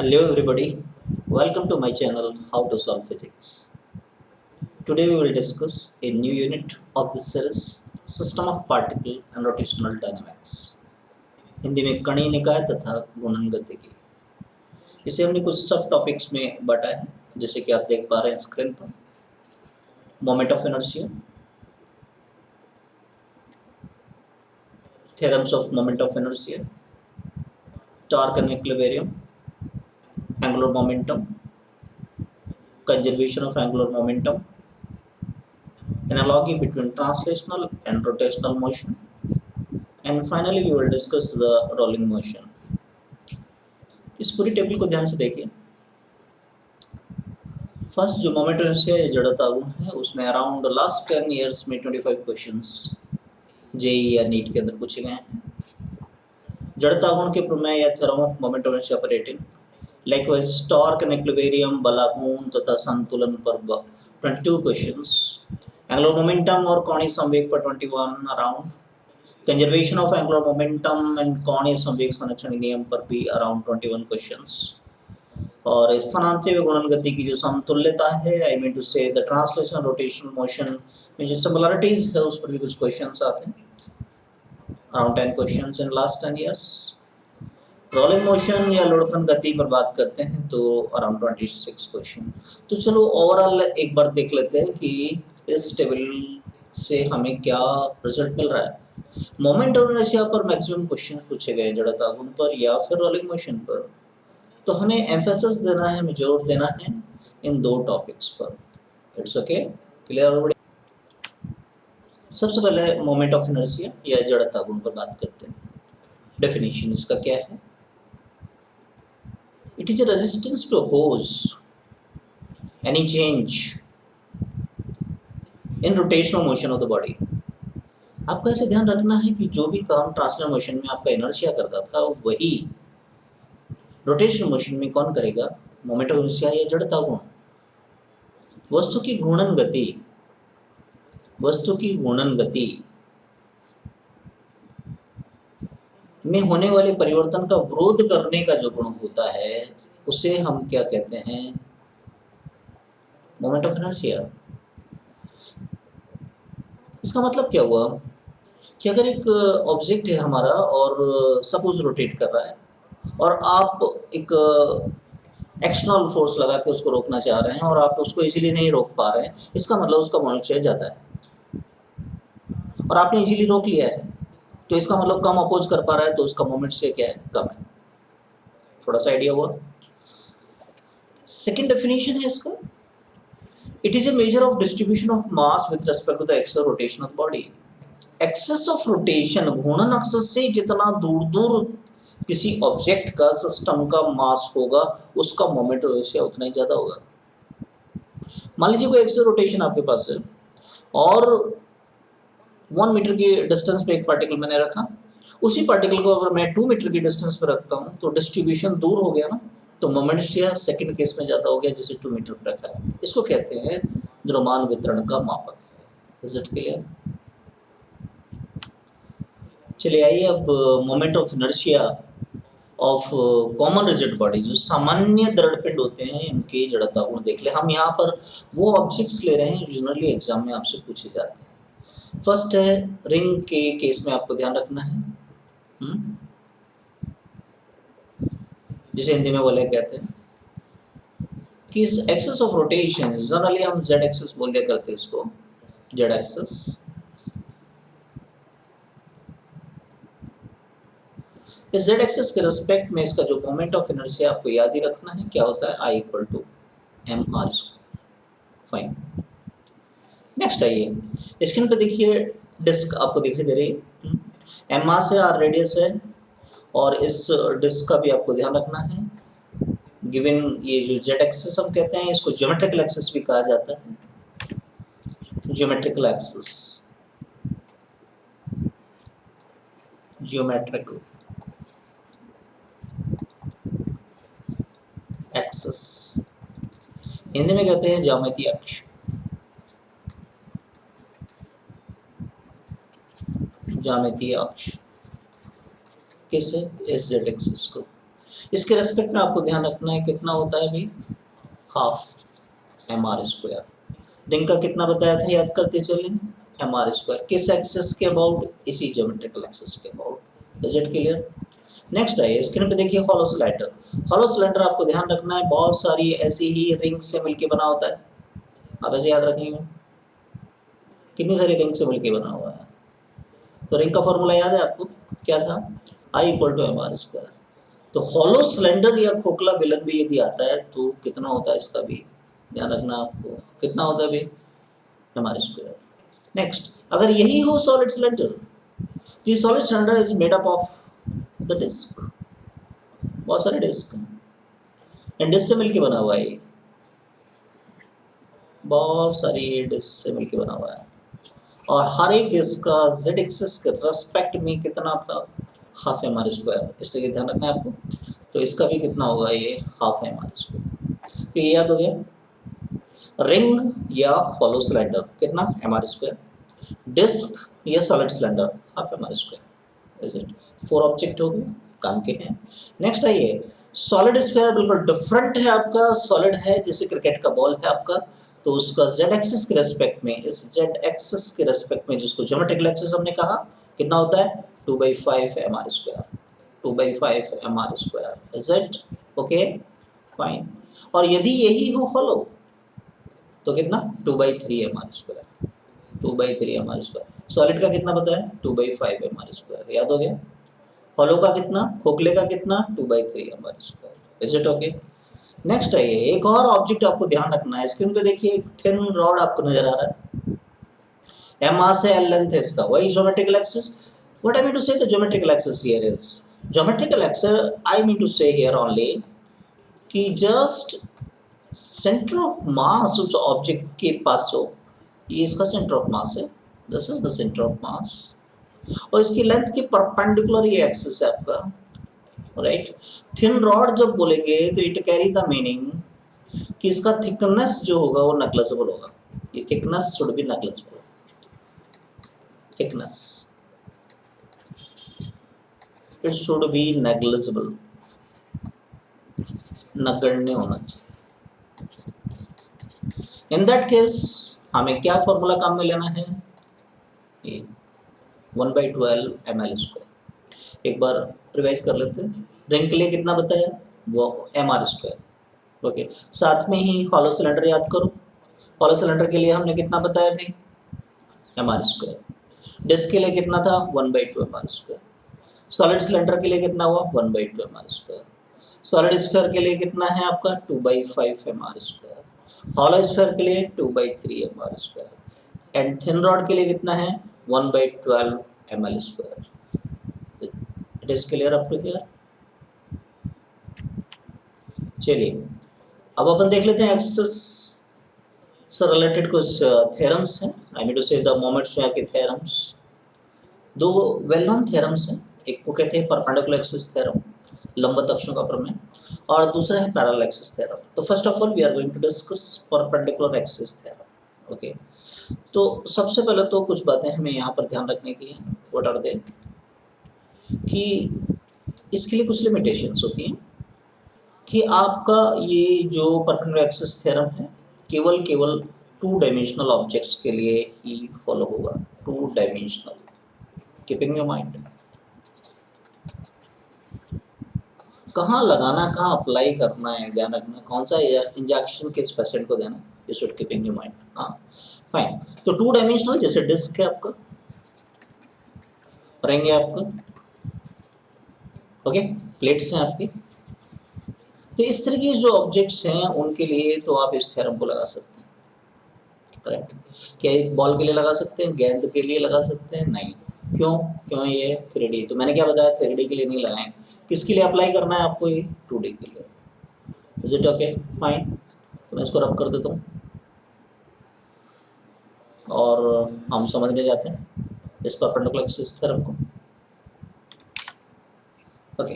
Hello everybody, welcome to my channel How to Solve Physics. Today we will discuss a new unit of the series System of Particle and Rotational Dynamics. Hindi में कणी निकाय तथा गुणन गतिकी। इसे हमने कुछ सब टॉपिक्स में बांटा है, जैसे कि आप देख पा रहे हैं स्क्रीन पर। Moment of inertia, theorems of moment of inertia, torque and equilibrium, angular momentum, conservation of angular momentum, analogy between translational and rotational motion, and finally we will discuss the rolling motion. इस पूरी table को ध्यान से देखिए। First जो moment inertia या जड़ता गुण है, उसमें अराउंड लास्ट 10 इयर्स में 25 क्वेश्चंस जेई या नीट के अंदर पूछे गए हैं। जड़ता गुण के प्रमेय या theorem of moment of inertia operating, likewise torque and equilibrium, बलागुण तथा संतुलन पर 22 क्वेश्चंस, एंगुलर मोमेंटम और कोणीय संवेग पर 21 around, conservation of angular momentum and कोणीय संवेग संरक्षण नियम पर भी अराउंड 21 क्वेश्चंस, और स्थानांतरित गुणन गति की जो समतुल्यता है, आई mean to say the translation rotational motion में जो सिमिलरिटीज है, उस पर भी कुछ क्वेश्चंस आते हैं, around 10 questions in last 10 years. Rolling motion या लुढ़कन गति पर बात करते हैं तो अराउंड 26 क्वेश्चन। तो चलो ओवरऑल एक बार देख लेते हैं कि इस टेबल से हमें क्या रिजल्ट मिल रहा है। मोमेंट ऑफ इनर्शिया पर मैक्सिमम क्वेश्चन पूछे गए, जड़ता गुण पर या फिर रोलिंग मोशन पर। तो हमें एम्फेसिस देना है, हमें जोर देना है इन दो टॉपिक्स पर। It's okay, clear already. सबसे पहले मोमेंट ऑफ इनर्शिया या जड़ता गुण पर बात करते हैं। डेफिनेशन इसका क्या है? It is a resistance to oppose any change in rotational motion of the body. आपको ऐसे ध्यान रखना है कि जो भी काम ट्रांसलेशनल मोशन में आपका इनर्शिया करता था, वही रोटेशनल मोशन में कौन करेगा? मोमेंट ऑफ इनर्शिया या जड़ता गुण। वस्तु की घूर्णन गति, वस्तु की घूर्णन गति में होने वाले परिवर्तन का विरोध करने का जो गुण होता है, उसे हम क्या कहते हैं? Moment of inertia. इसका मतलब क्या हुआ कि अगर एक ऑब्जेक्ट है हमारा और सपोज रोटेट कर रहा है, और आप एक एक्सटर्नल फोर्स लगा के उसको रोकना चाह रहे हैं और आप उसको इजीली नहीं रोक पा रहे हैं, इसका मतलब उसका मोमेंट शेयर जाता है। और आपने इजीली रोक लिया है, तो इसका मतलब कम अपोज कर पा रहा है, तो उसका मोमेंट शेयर क्या है? कम है। थोड़ा सा आइडिया हुआ। सेकेंड डेफिनेशन है इसका, it is a measure of distribution of mass with respect to the axis rotation of body. Axis of rotation, घूर्णन अक्ष से जितना दूर दूर किसी ऑब्जेक्ट का, सिस्टम का मास होगा, उसका मोमेंट उतना ही ज्यादा होगा। मान लीजिए कोई एक्सेस रोटेशन आपके पास है और 1 मीटर की डिस्टेंस पे एक पार्टिकल मैंने रखा, उसी पार्टिकल को अगर मैं 2 मीटर की डिस्टेंस पे रखता हूँ तो डिस्ट्रीब्यूशन दूर हो गया ना, तो मोमेंट शेयर सेकंड केस में ज्यादा हो गया, जिसे 2 मीटर पर रखा है। इसको कहते हैं द्रव्यमान वितरण का मापक है। Is it clear? चलिए आइए अब moment of inertia of common rigid body, जो सामान्य दृढ़ पिंड होते हैं, इनके जड़ता गुण देख ले। हम यहाँ पर वो ऑब्जेक्ट्स ले रहे हैं जो जनरली एग्जाम में आपसे पूछे जाते हैं। फर्स्ट है रिंग के केस में आपको ध्यान रखना है, जिसे हिंदी में बोले कहते हैं कि इस एक्सिस ऑफ रोटेशन, जनरली हम जेड एक्सिस बोल दिया करते हैं इसको, जेड एक्सिस। इस जेड एक्सिस के रिस्पेक्ट में इसका जो मोमेंट ऑफ इनर्शिया आपको याद ही रखना है, क्या होता है? I equal to M R square. Fine. Next आइए स्क्रीन पे देखिए, डिस्क आपको दिखाई दे रही है, एम मास है, आर रेडियस है, और इस डिस्क का भी आपको ध्यान रखना है। गिवन ये जो जेड एक्सिस हम कहते हैं, इसको ज्योमेट्रिकल एक्सिस भी कहा जाता है। Geometrical axis, geometrical axis, Hindi में कहते हैं ज्यामितीय अक्ष। ज्यामितीय अक्ष किस है? इस जेड एक्सिस को। इसके रेस्पेक्ट में आपको ध्यान रखना है कितना होता है भाई, half M R square. Ring का कितना बताया था याद करते चलें, एम आर स्क्वायर। किस एक्सेस के अबाउट, इसी ज्योमेट्रिकल एक्सेस के about. Is it clear? Next है स्क्रीन पे देखिए हॉलो सिलेंडर। हॉलो सिलेंडर आपको ध्यान रखना है बहुत सारी ऐसी ही रिंग से मिलके बना होता है, आप ऐसे याद रखेंगे कितनी सारी रिंग से मिलके बना हुआ है। तो रिंग का फॉर्मूला याद है आपको, क्या था, I equal to M R square. तो हॉलो सिलेंडर या खोखला बेलन भी यदि आता है तो कितना होता है, इसका भी ध्यान रखना आपको, कितना होता है भाई, एम आर स्क्वायर। नेक्स्ट, अगर यही हो सॉलिड सिलेंडर, तो solid cylinder is made up of the disc, बहुत सारे डिस्क एंड डिस्क से मिलके बना हुआ है ये, बहुत सारी डिस्क से मिलके बना हुआ है। और हर एक डिस्क का जेड एक्सिस के रेस्पेक्ट में कितना था, हाफ एम आर स्क्वायर। इससे ध्यान रखना है आपको। तो इसका भी कितना होगा ये, हाफ एम आर स्क्वायर। तो ये याद हो गया, रिंग या हॉलो सिलेंडर कितना, एम आर स्क्वायर। डिस्क या solid cylinder, half M R square. Is it? 4 object हो गए काम के हैं। नेक्स्ट आइए, सॉलिड स्फीयर बिल्कुल डिफरेंट है आपका। सॉलिड है जैसे क्रिकेट का बॉल है आपका, तो उसका जेड एक्सिस के रेस्पेक्ट में, इस जेड एक्सिस के रेस्पेक्ट में जिसको ज्योमेट्रिकल एक्सिस हमने कहा, कितना होता है, 2/5 M R square, 2/5 M R square. Is it okay, fine. और यदि यही हो फॉलो तो कितना, 2/3 M R square, 2/3 M R square. Solid का कितना पता है, 2/5 एम आर स्क्वायर, याद हो गया। हॉलो का कितना, खोखले का कितना, 2/3 M R square. Is it okay? Next है ये एक और ऑब्जेक्ट आपको ध्यान रखना है। स्क्रीन पे देखिए एक थिन रॉड आपको नजर आ रहा है, एम आर से एल लेंथ है इसका, वही geometrical axis. What I mean to say the geometrical axis here is, geometrical axis I mean to say here only कि जस्ट सेंटर ऑफ मास उस ऑब्जेक्ट के पास हो, ये इसका सेंटर ऑफ मास है, this is the centre of मास, और इसकी length के परपेंडिकुलर ये एक्सिस है आपका, राइट। थिन रॉड जब बोलेंगे तो इट कैरी द मीनिंग कि इसका थिकनेस जो होगा वो नेग्लिजिबल होगा। ये thickness should be negligible, thickness it should be negligible, नगण्य होना चाहिए। इन दैट केस हमें क्या फॉर्मूला काम में लेना है, 1/12 एम एल स्क्वायर। एक बार रिवाइज कर लेते हैं। रिंग के लिए कितना बताया, वो एम आर स्क्वायर, ओके। साथ में ही हॉलो सिलेंडर याद करो, हॉलो सिलेंडर के लिए हमने कितना बताया भाई, एम आर स्क्वायर। डिस्क के लिए कितना था, 1/2 M R square. Solid cylinder के लिए कितना हुआ, 1/2 M R square. Solid sphere के लिए कितना है आपका, 2/5 M R square. Hollow sphere के लिए 2/3 M R square. And thin rod के लिए कितना है, 1/12 M L square. It is clear up to here? चलिए अब अपन देख लेते हैं एक्सेस से रिलेटेड कुछ थ्योरम्स हैं, आई mean to say the moments के थ्योरम्स। दो वेल नोन थ्योरम्स हैं, एक को कहते हैं परपेंडिकुलर एक्सिस थ्योरम, लंबवत अक्षों का प्रमेय, और दूसरा है पैरेलल एक्सिस थ्योरम। तो first of all we are going to discuss perpendicular axis theorem, okay. तो सबसे पहले तो कुछ बातें हमें यहाँ पर ध्यान रखने की हैं। व्हाट आर दे, कि इसके लिए कुछ लिमिटेशंस होती हैं कि आपका ये जो परपेंडिकुलर एक्सिस थ्योरम है केवल 2 डायमेंशनल ऑब्जेक्ट्स के लिए ही फॉलो होगा, 2 डायमेंशनल। कीपिंग योर माइंड, कहाँ लगाना, कहाँ अप्लाई करना है, ध्यान रखना कौन सा इंजेक्शन किस पेशेंट को देना, you should keeping your mind. हाँ फाइन। तो 2 डायमेंशनल जैसे डिस्क है आपका, रहेंगे आपका, ओके, प्लेट्स हैं आपकी। तो इस तरह के जो ऑब्जेक्ट्स हैं उनके लिए तो आप इस थ्योरम को लगा सकते हैं, करेक्ट। क्या एक बॉल के लिए लगा सकते हैं, गेंद के लिए लगा सकते हैं, नहीं। क्यों, क्यों ये 3D, तो मैंने क्या बताया 3D के लिए नहीं लगाएं, किसके लिए अप्लाई करना है आपको, ये 2D के लिए। Is it okay, fine. तो मैं इसको रब कर देता हूँ और हम समझने जाते हैं इस परपेंडिकुलर एक्सिस थ्योरम को, ओके।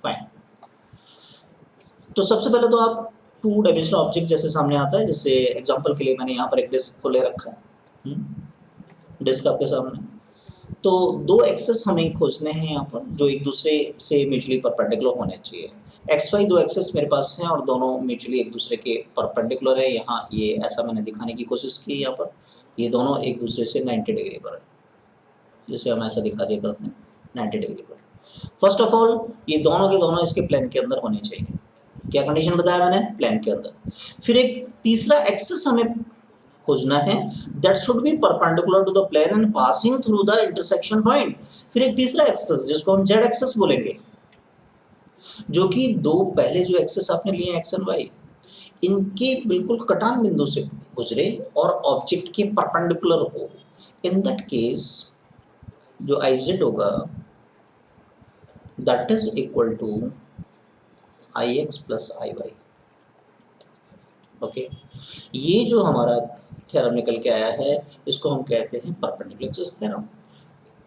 फाइन। तो सबसे पहले तो आप 2 डायमेंशनल ऑब्जेक्ट जैसे सामने आता है, जैसे एग्जांपल के लिए मैंने यहाँ पर एक डिस्क को ले रखा है, डिस्क आपके सामने। तो दो एक्सेस हमें खोजने हैं यहाँ पर जो एक दूसरे से म्यूचुअली परपेंडिकुलर होने चाहिए। एक्स वाई दो एक्सेस मेरे पास हैं और दोनों म्यूचुअली एक दूसरे के परपेंडिकुलर है। यहाँ ये ऐसा मैंने दिखाने की कोशिश की यहाँ पर, ये दोनों एक दूसरे से 90 डिग्री पर है, जैसे हम ऐसा दिखा दिया करते हैं 90 डिग्री पर। फर्स्ट ऑफ ऑल ये दोनों के दोनों इसके प्लेन के अंदर होने चाहिए। क्या कंडीशन बताया मैंने? प्लेन के अंदर। फिर एक तीसरा एक्सेस हमें खोजना है that should be perpendicular to the plane and passing through the intersection point. फिर एक तीसरा एक्सेस जिसको हम जेड एक्सेस बोलेंगे, जो कि दो पहले जो एक्सेस आपने लिए एक्स एंड वाई, इनके बिल्कुल कटान बिंदु से गुजरे और ऑब्जेक्ट के परपेंडिकुलर हो। इन दैट केस जो आई जेड होगा that is equal to I X plus I Y. Okay, ये जो हमारा थ्योरम निकल के आया है इसको हम कहते हैं परपेंडिकुलर एक्सिस थ्योरम।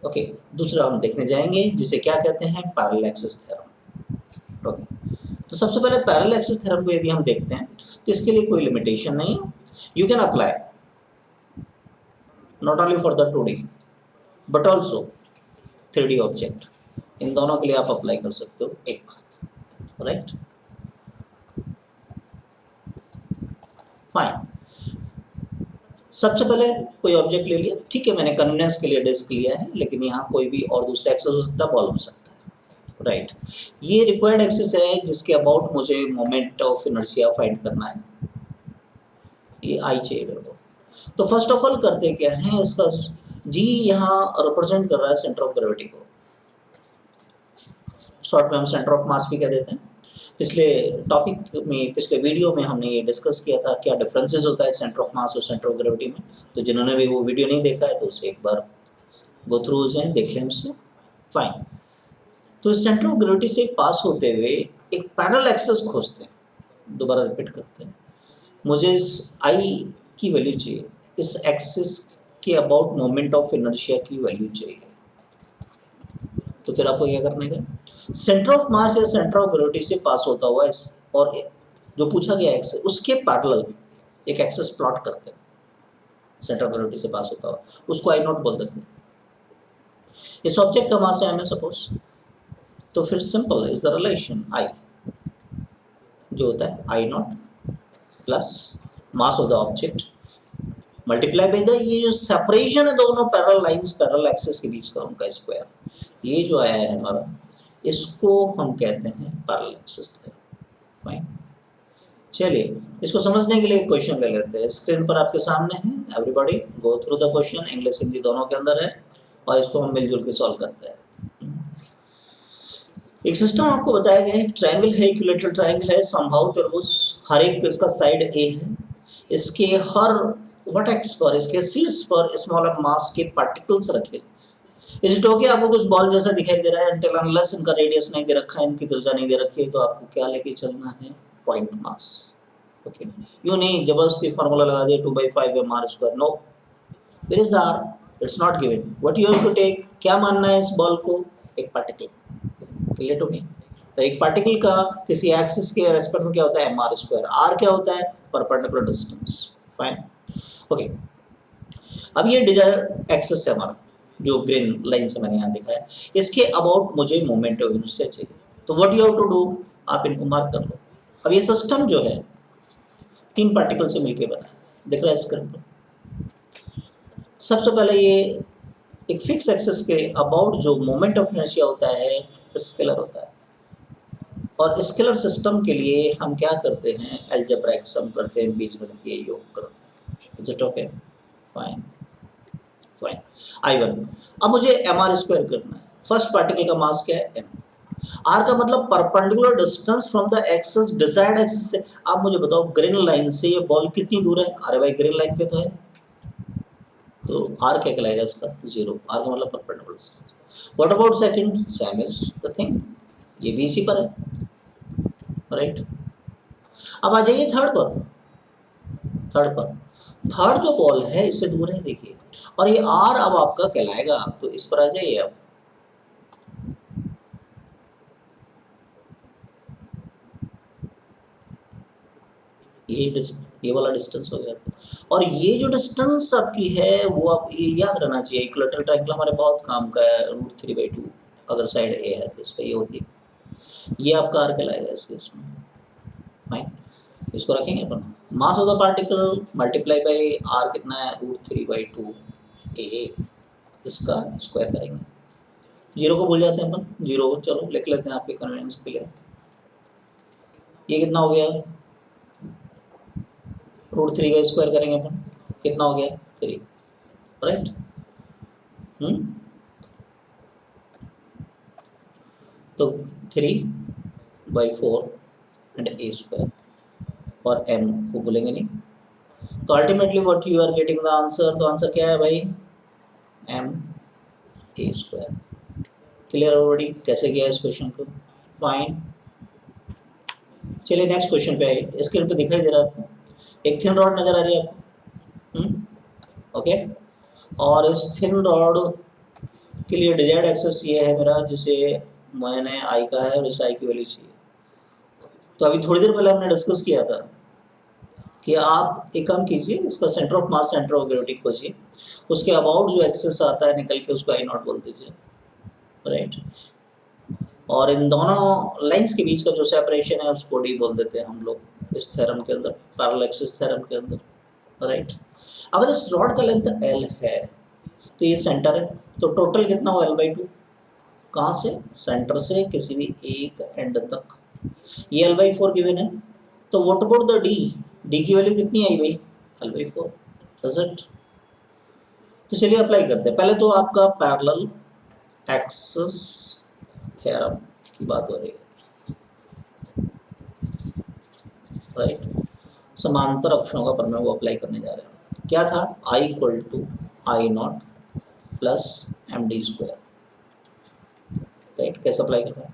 ओके, दूसरा हम देखने जाएंगे जिसे क्या कहते हैं, पैरेलल एक्सिस थ्योरम। ओके, तो सबसे पहले पैरेलल एक्सिस थ्योरम को यदि हम देखते हैं तो इसके लिए कोई लिमिटेशन नहीं है। You can apply not only for the 2D but also 3D object, इन दोनों के लिए आप अप्लाई कर सकते हो एक बात, राइट? फाइन, सबसे पहले कोई ऑब्जेक्ट ले लिया, ठीक है, मैंने कन्वीनियंस के लिए डिस्क लिया है, लेकिन यहाँ कोई भी और दूसरा एक्सेस हो सकता है, बॉल हो सकता है, राइट? ये रिक्वायर्ड एक्सेस है जिसके अबाउट मुझे मोमेंट ऑफ इनर्शिया फाइंड करना है, ये आई चाहिए मेरे को। तो फर्स्ट ऑफ ऑल करते क्या है, इसका जी यहाँ रिप्रेजेंट कर रहा है सेंटर ऑफ ग्रेविटी को, शॉर्ट में हम सेंटर ऑफ मास भी कह देते हैं। पिछले टॉपिक में, पिछले वीडियो में हमने ये डिस्कस किया था क्या डिफरेंसेस होता है सेंटर ऑफ मास और सेंटर ऑफ ग्रेविटी में। तो जिन्होंने भी वो वीडियो नहीं देखा है तो उसे एक बार गो थ्रू हो जाए, देख लें उससे। फाइन, तो इस सेंटर ऑफ ग्रेविटी से पास होते हुए एक पैरेलल एक्सिस खोजते हैं, दोबारा रिपीट करते हैं। मुझे इस आई की वैल्यू चाहिए, इस एक्सिस के अबाउट मोमेंट ऑफ इनर्शिया की वैल्यू चाहिए। तो फिर आपको क्या करने का, सेंटर ऑफ मास या सेंटर ऑफ ग्रेविटी से पास होता हुआ इस और जो पूछा गया एक्सिस उसके पैरेलल एक एक्सिस प्लॉट करते हैं, सेंटर ऑफ ग्रेविटी से पास होता हुआ, उसको आई नॉट बोल देते हैं। इस ऑब्जेक्ट का मास है एम है सपोज, तो फिर simple is the relation I जो होता है I naught plus mass of the object multiply by the ये जो सेपरेशन है दोनों पैरेलल लाइंस पैरेलल एक्सिस के बीच का उनका स्क्वायर, ये जो आया है हमारा, इसको हम कहते हैं पैरेलल एक्सिस थ्योरम। फाइन, चलिए इसको समझने के लिए एक क्वेश्चन ले लेते हैं, स्क्रीन पर आपके सामने है, everybody go through the question, English Hindi दोनों के अंदर है और इसको हम मिलजुल के सॉल्व करते हैं। एक सिस्टम आपको बताया गया है, ट्रायंगल है, इक्विलैटरल ट्रायंगल है, समबाहु त्रिभुज, हर एक इसका साइड ए है, इसके हर वर्टेक्स पर, इसके शीर्ष पर स्मॉल मास के पार्टिकल्स रखे। इस टोके आपको कुछ बॉल जैसा दिखाई दे रहा है, until unless इनका रेडियस नहीं दे रखा है, इनकी त्रिज्या नहीं दे रखी है, तो आपको क्या लेके चलना है, पॉइंट मास। ओके, यू नहीं जबरदस्ती फार्मूला लगा दिया 2/5 mr², no, where is the R, it's not given, what you have to take, क्या मानना है इस बॉल को, एक पार्टिकल, क्लियर टू मी? तो एक पार्टिकल का किसी एक्सिस के रेस्पेक्ट में क्या होता है, mr², r क्या होता है, परपेंडिकुलर डिस्टेंस। फाइन, ओके, अब ये डिजायर्ड एक्सिस है हमारा जो ग्रीन लाइन से मैंने यहाँ दिखाया, इसके अबाउट मुझे मोमेंट ऑफ इनर्शिया चाहिए, तो what you have to do, आप इनको मार्क कर लो। अब ये सिस्टम जो है 3 पार्टिकल से मिलकर बना है, दिख रहा है स्क्रीन पर। सबसे पहले ये एक फिक्स एक्सिस के अबाउट जो मोमेंट ऑफ इनर्शिया होता है स्केलर होता है, और स्केलर सिस्टम के लिए हम क्या करते हैं, अलजेब्रिक सम करते हैं, बीजगणितीय योग करते हैं। Is it okay? Fine, fine, I1, अब मुझे mr² करना है, फर्स्ट पार्टिकल का मास क्या है, m, r का मतलब perpendicular distance from the axis desired axis से। आप मुझे बताओ ग्रीन लाइन से ये बॉल कितनी दूर है, अरे भाई ग्रीन लाइन पे तो है, तो r क्या कहलाएगा इसका, 0, r का मतलब perpendicular distance. What about second, same is the thing, ये भी इसी पर है, राइट? अब आ जाइए थर्ड पर, थर्ड पर, थर्ड जो बॉल है इससे दूर है देखिए, और ये r अब आपका कहलाएगा, तो इस पर आ जाइए अब, ये वाला डिस्टेंस हो गया। और ये जो डिस्टेंस आपकी है वो आप ये याद रहना चाहिए, इक्विलेटरल ट्रायंगल हमारे बहुत काम का है, √3/2 अगर साइड ए है तो इसका ये होती है, ये आपका आर कहलाएगा इस केस में। फाइन, इसको रखेंगे अपन, mass of the particle multiply by R कितना है √3/2 ए, इसका स्क्वायर करेंगे। जीरो को भूल जाते हैं अपन, जीरो को चलो लिख लेते हैं आपके कन्वीनियंस के लिए। ये कितना हो गया, √3 का स्क्वायर करेंगे अपन, कितना हो गया 3, राइट। तो 3/4 एंड ए स्क्वायर, और m को भूलेंगे नहीं। तो ultimately what you are getting the answer, तो आंसर क्या है भाई m a square. Clear already कैसे किया इस क्वेश्चन को, फाइन। चलिए नेक्स्ट क्वेश्चन पे आइए। स्क्रीन पे दिखाई दे रहा है आपको, एक थिन रॉड नजर आ रही है आपको, ओके। और इस थिन रॉड के लिए डिजायर्ड एक्सेस ये है मेरा, जिसे मैंने आई का है और इस आई की वैल्यू चाहिए। तो अभी थोड़ी देर पहले हमने डिस्कस किया था कि आप एक काम कीजिए, इसका centre of mass, centre of gravity खोजिए, उसके अबाउट जो एक्सेस आता है निकल के उसको आई नॉट बोल दीजिए, राइट। और इन दोनों लाइंस के बीच का जो सेपरेशन है उसको डी बोल देते हैं हम लोग इस थ्योरम के अंदर, पैरेलल एक्सिस थ्योरम के अंदर, राइट। अगर इस रॉड का लेंथ एल है तो ये सेंटर है, तो टोटल कितना हो l/2, कहाँ से, सेंटर से किसी भी एक एंड तक, ये l/4 गिवन है। तो what about the D, D की वैल्यू कितनी आई भाई l/4, डज इट। तो चलिए अप्लाई करते हैं। पहले तो आपका पैरेलल एक्सिस थ्योरम की बात हो रही है, राइट। समांतर अक्षों का प्रमेय वो अप्लाई करने जा रहे हैं। क्या था, I = I0 plus md², right. कैसे अप्लाई करना है,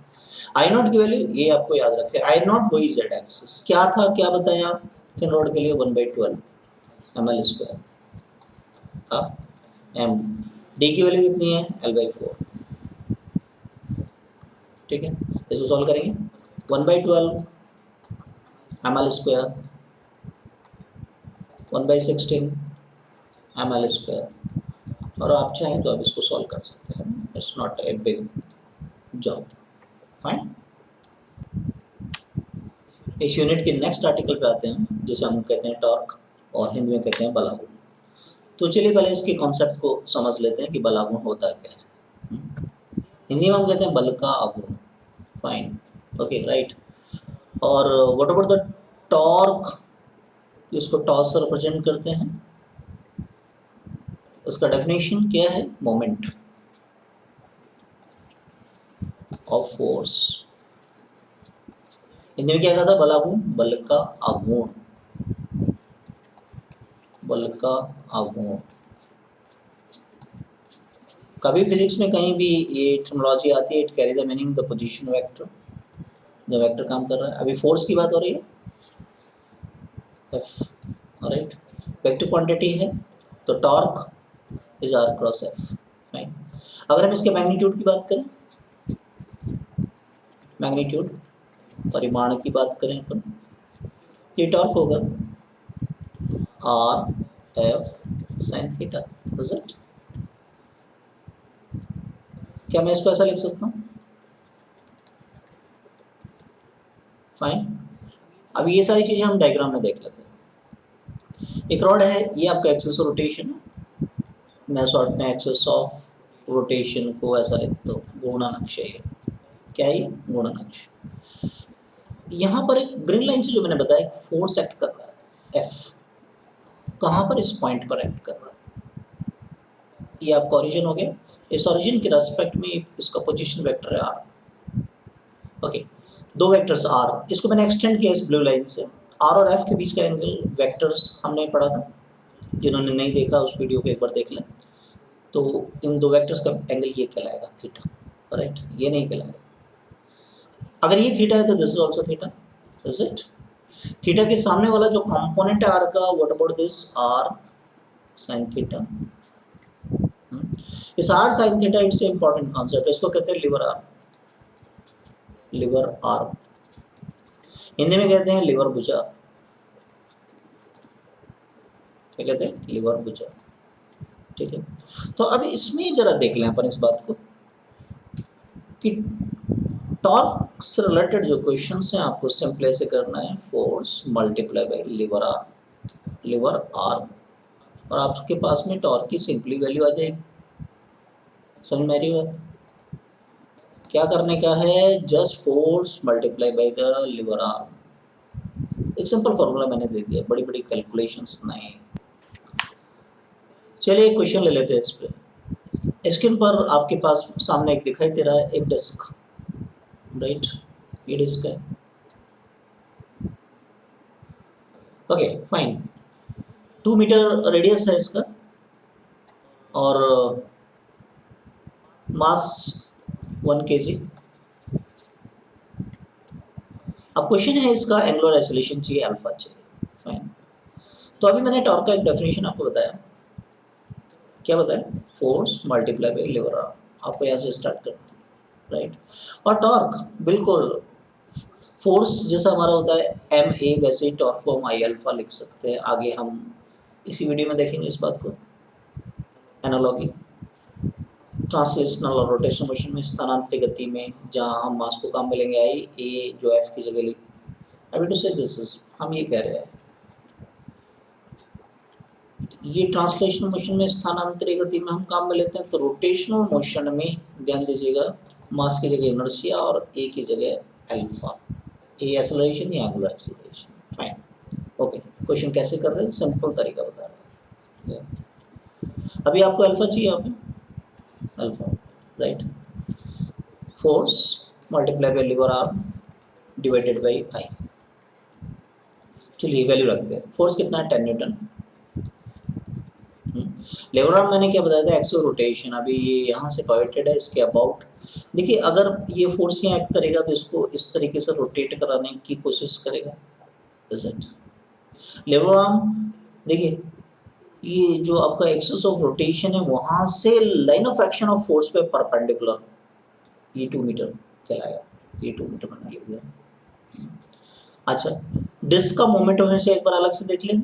I0 की वैल्यू ये आपको याद रखते हैं, I0 वही z एक्सिस क्या था, क्या बताया, थिन रॉड के लिए 1/12 ml² था, m d की वैल्यू कितनी है l/4, ठीक है। इसको सॉल्व करेंगे, 1/12 ml² 1/16 ml², और आप चाहें तो आप इसको सॉल्व कर सकते हैं, it's not a big job, fine. इस यूनिट के नेक्स्ट आर्टिकल पे आते हैं जिसे हम कहते हैं टॉर्क, और हिंदी में कहते हैं बलागुण। तो चलिए पहले इसके कॉन्सेप्ट को समझ लेते हैं कि बलागुण होता क्या है। हिंदी में हम कहते हैं बल का आघूर्ण, फाइन, ओके, राइट। और व्हाट अबाउट द टॉर्क, इसको टॉर्क से रिप्रेजेंट करते हैं, उसका डेफिनेशन क्या है, मोमेंट ऑफ फोर्स। हिंदी में क्या कहा था, बलागुण, बल का आघूर्ण, बल का आघूर्ण। कभी फिजिक्स में कहीं भी ये टर्मिनोलॉजी आती है, it carry the meaning the position vector, जो वेक्टर काम कर रहा है। अभी फोर्स की बात हो रही है, F, राइट, वेक्टर क्वांटिटी है, तो torque is R cross F, fine. अगर हम इसके मैग्नीट्यूड की बात करें, मैग्नीट्यूड परिमाण की बात करें अपन, ये टॉर्क होगा R sin theta, is it. क्या मैं इसको ऐसा लिख सकता हूँ, फाइन। अब ये सारी चीजें हम डायग्राम में देख लेते हैं। एक रॉड है, ये आपका एक्सिस ऑफ रोटेशन है, मैं शॉर्ट में एक्सिस ऑफ रोटेशन को ऐसा लिखता हूँ, घूर्णन अक्ष है ये, क्या है ये, घूर्णन अक्ष। यहाँ पर एक ग्रीन लाइन से जो मैंने बताया फोर्स एक्ट कर रहा है, F कहाँ पर, इस पॉइंट पर एक्ट कर रहा है। ये आपका ओरिजिन हो गया, इस ओरिजिन के रेस्पेक्ट में इसका पोजीशन वेक्टर है R, ओके। दो वेक्टर्स R, इसको मैंने एक्सटेंड किया इस ब्लू लाइन से, R और F के बीच का एंगल वेक्टर्स हमने पढ़ा था, जिन्होंने नहीं देखा उस वीडियो को एक बार देख लें। तो इन दो वेक्टर्स का एंगल ये कहलाएगा थीटा, राइट, ये नहीं कहलाएगा। अगर ये थीटा है तो this is also theta, is it. Theta के सामने वाला जो कंपोनेंट है R का, what about this, R sin theta. इस R sin theta it's a important concept, इसको कहते हैं liver arm, liver arm, Hindi में कहते हैं लिवर भुजा, क्या कहते हैं, लीवर बुझा। ठीक है, तो अब इसमें जरा देख लें अपन इस बात को कि टॉर्क से रिलेटेड जो क्वेश्चन हैं आपको सिंपल ऐसे करना है, force multiply by lever arm, और आपके पास में टॉर्क की सिंपली वैल्यू आ जाएगी। समझ में आ रही बात? क्या करने का है, just force multiply by the lever arm. एक सिंपल फॉर्मूला मैंने दे दिया, बड़ी बड़ी कैलकुलेशंस नहीं। चलिए एक क्वेश्चन ले लेते हैं इस पे। स्क्रीन पर आपके पास सामने एक दिखाई दे रहा है, एक डिस्क, राइट, ये डिस्क है। ओके फाइन, 2 मीटर रेडियस है इसका और मास 1 kg। अब क्वेश्चन है इसका एंगुलर एक्सेलरेशन चाहिए, अल्फा चाहिए। फाइन, तो अभी मैंने टॉर्क का एक डेफिनेशन आपको बताया, क्या बताया, force multiply by lever arm. आपको यहाँ से स्टार्ट करना, राइट। और टॉर्क बिल्कुल फोर्स जैसा हमारा होता है एम ए, वैसे ही टॉर्क को हम आई अल्फा लिख सकते हैं। आगे हम इसी वीडियो में देखेंगे इस बात को। एनालॉगी, ट्रांसलेशनल और रोटेशन मोशन में, स्थानांतरित गति में, जहाँ हम मास को काम मिलेंगे आई, ए जो एफ की जगह लिख, अभी टू से दिस इज, हम ये कह रहे हैं ये ट्रांसलेशनल मोशन में, स्थानांतरित गति में हम काम में लेते हैं। तो रोटेशनल मोशन में ध्यान दीजिएगा, मास की जगह इनर्शिया और ए की जगह अल्फा, ए एक्सेलरेशन या angular acceleration. Fine, okay. Question कैसे कर रहे हैं, सिंपल तरीका बता रहे हैं। अभी आपको अल्फा चाहिए, यहाँ पे alpha, right, force multiply by lever arm divided by I. चलिए वैल्यू रखते हैं। फोर्स कितना है, 10 न्यूटन। लीवर आर्म मैंने क्या बताया था, एक्सियल रोटेशन। अभी ये यहाँ से पाइवटेड है, इसके अबाउट देखिए, अगर ये फोर्स यहाँ एक्ट करेगा तो इसको इस तरीके से रोटेट कराने की कोशिश करेगा। इज इट लीवर आर्म, देखिए ये जो आपका एक्सिस ऑफ रोटेशन है, वहां से line of action of force पे परपेंडिकुलर, ये 2 मीटर कहलाएगा। ये 2 मीटर मैंने लिख दिया। अच्छा, डिस्क का मोमेंट ऑफ इनर्शिया एक बार अलग से देख लें,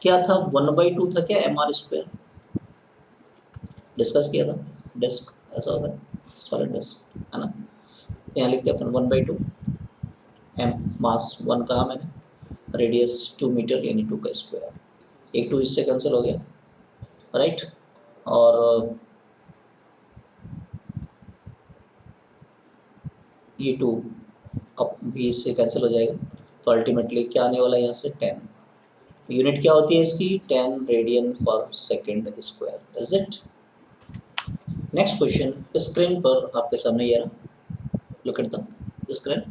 क्या था, 1/2 था क्या, एम आर स्क्वायर, डिस्कस किया था। डिस्क ऐसा होता है, सॉलिड डिस्क है ना, यहाँ लिखते हैं अपन 1/2, एम मास 1 कहा मैंने, रेडियस 2 मीटर यानी 2 का स्क्वायर, एक 2 इससे कैंसिल हो गया, राइट। और ये 2 अब भी इससे कैंसिल हो जाएगा, तो अल्टीमेटली क्या आने वाला है यहाँ से, 10। यूनिट क्या होती है इसकी, 10 radian per second square. Is it? Next question screen पर आपके सामने ये रहा, look at the screen,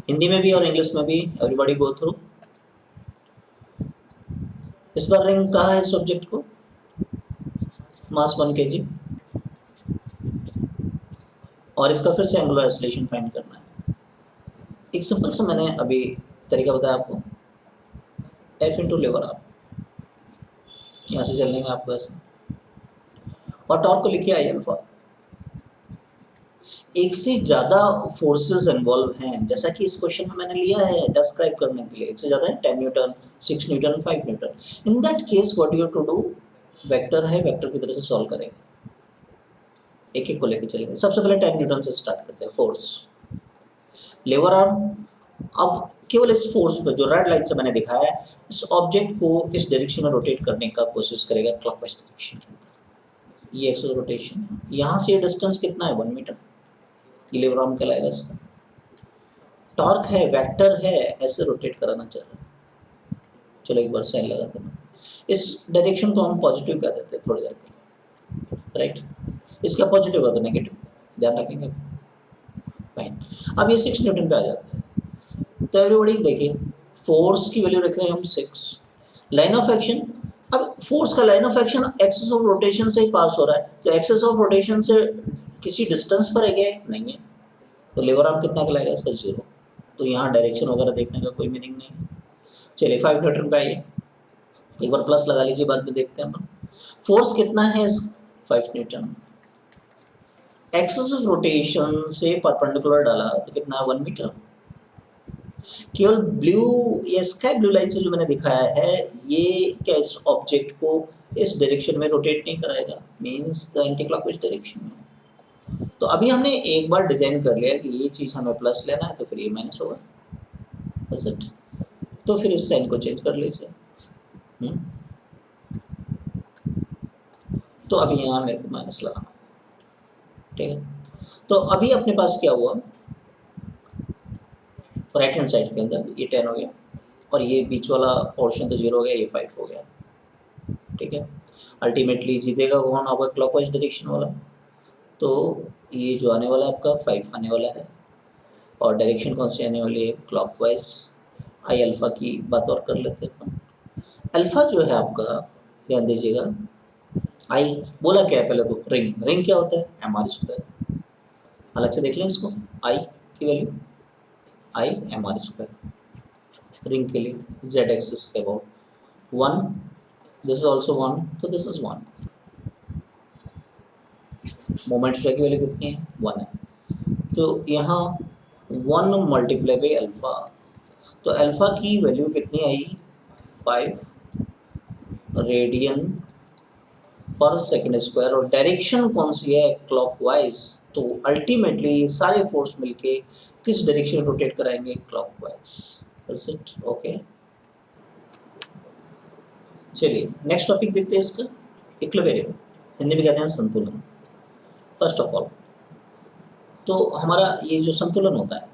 Hindi में भी और इंग्लिश में भी, एवरीबॉडी गो थ्रू। इस बार रैंक कहा है सब्जेक्ट को, मास 1 kg, और इसका फिर से एंगुलर एक्सेलरेशन फाइंड करना है। एक सिंपल सा मैंने अभी तरीका बताया आपको, एफ इंटू लीवर आर्म, यहाँ से चल लेंगे आपको ऐसे, और टॉर्क को लिखिए आई अल्फा। एक से ज़्यादा फोर्सेस इन्वॉल्व हैं, जैसा कि इस क्वेश्चन में मैंने लिया है डिस्क्राइब करने के लिए, एक से ज़्यादा है, 10 newton, 6 newton, 5 newton. In that case what you have to do, vector है, वेक्टर की तरह से सॉल्व करेंगे, एक एक को लेकर चलेंगे। सबसे पहले 10 न्यूटन से स्टार्ट करते हैं, फोर्स लीवर आर्म। अब केवल इस फोर्स पर जो रेड लाइन से मैंने दिखाया है, इस ऑब्जेक्ट को इस डायरेक्शन में रोटेट करने का कोशिश करेगा, क्लॉकवाइज डायरेक्शन के अंदर। ये एक्सिस रोटेशन है, यहाँ से डिस्टेंस कितना है, 1 मीटर, ये लीवर आर्म कहलाएगा इसका। टॉर्क है, वेक्टर है, ऐसे रोटेट कराना चाह रहा है। चलो एक बार साइन लगाते हैं, इस डायरेक्शन को हम पॉजिटिव कह देते हैं थोड़ी देर के लिए, राइट। इसका पॉजिटिव का तो नेगेटिव, ध्यान रखेंगे। फाइन, अब ये 6 न्यूटन पे आ जाता है। तो एवरीबॉडी देखिए, फोर्स की वैल्यू रख रहे हैं हम 6, लाइन ऑफ एक्शन, अब फोर्स का line of action axis of rotation से ही पास हो रहा है, तो एक्सिस ऑफ रोटेशन से किसी डिस्टेंस पर है क्या, नहीं है, तो लीवर आर्म कितना कहलाएगा इसका, 0। तो यहाँ डायरेक्शन वगैरह देखने का कोई मीनिंग नहीं है। चलिए 5 न्यूटन पे आइए, एक बार प्लस लगा लीजिए, बाद में देखते हैं हम फोर्स कितना है, 5 न्यूटन। एक्सिस ऑफ रोटेशन से परपेंडिकुलर डाला तो कितना, 1 मीटर। केवल ब्लू या स्काई ब्लू लाइन से जो मैंने दिखाया है ये क्या इस ऑब्जेक्ट को इस डायरेक्शन में रोटेट नहीं कराएगा, means the anti clockwise direction में। तो अभी हमने एक बार डिजाइन कर लिया कि ये चीज हमें प्लस लेना है तो फिर ये माइनस होगा, इज इट? तो फिर इस साइन को चेंज कर लीजिए। तो अभी यहाँ मेरे को माइनस लगाना, ठीक है। तो अभी अपने पास क्या हुआ, राइट हैंड साइड के अंदर ये 10 हो गया और ये बीच वाला पोर्शन तो 0 हो गया, ये 5 हो गया, ठीक है। अल्टीमेटली जीतेगा कौन? आपका क्लॉकवाइज डायरेक्शन वाला। तो ये जो आने वाला आपका 5 आने वाला है और डायरेक्शन कौन सी आने वाली है? क्लॉकवाइज। आई अल्फा की बात और कर लेते हैं अपन। अल्फा जो है आपका, ध्यान दीजिएगा, आई बोला क्या है पहले तो? रिंग। रिंग क्या होता है? M R square. अलग से देख लें इसको, आई की value I M R square ring के लिए जेड एक्सिस के अबाउट 1, दिस इज ऑल्सो 1, तो दिस इज 1। मोमेंट की वैल्यू कितनी है? 1 है। तो यहाँ 1 मल्टीप्लाई बाई अल्फा, तो अल्फा की वैल्यू कितनी आई? 5 रेडियन पर सेकेंड स्क्वायर और डायरेक्शन कौन सी है? क्लॉकवाइज। तो अल्टीमेटली ये सारे फोर्स मिलके किस डायरेक्शन रोटेट कराएंगे? क्लॉकवाइज। Is it okay? चलिए नेक्स्ट टॉपिक देखते हैं इसका, इक्विलिब्रियम, हिंदी में कहते हैं संतुलन। फर्स्ट ऑफ ऑल तो हमारा ये जो संतुलन होता है,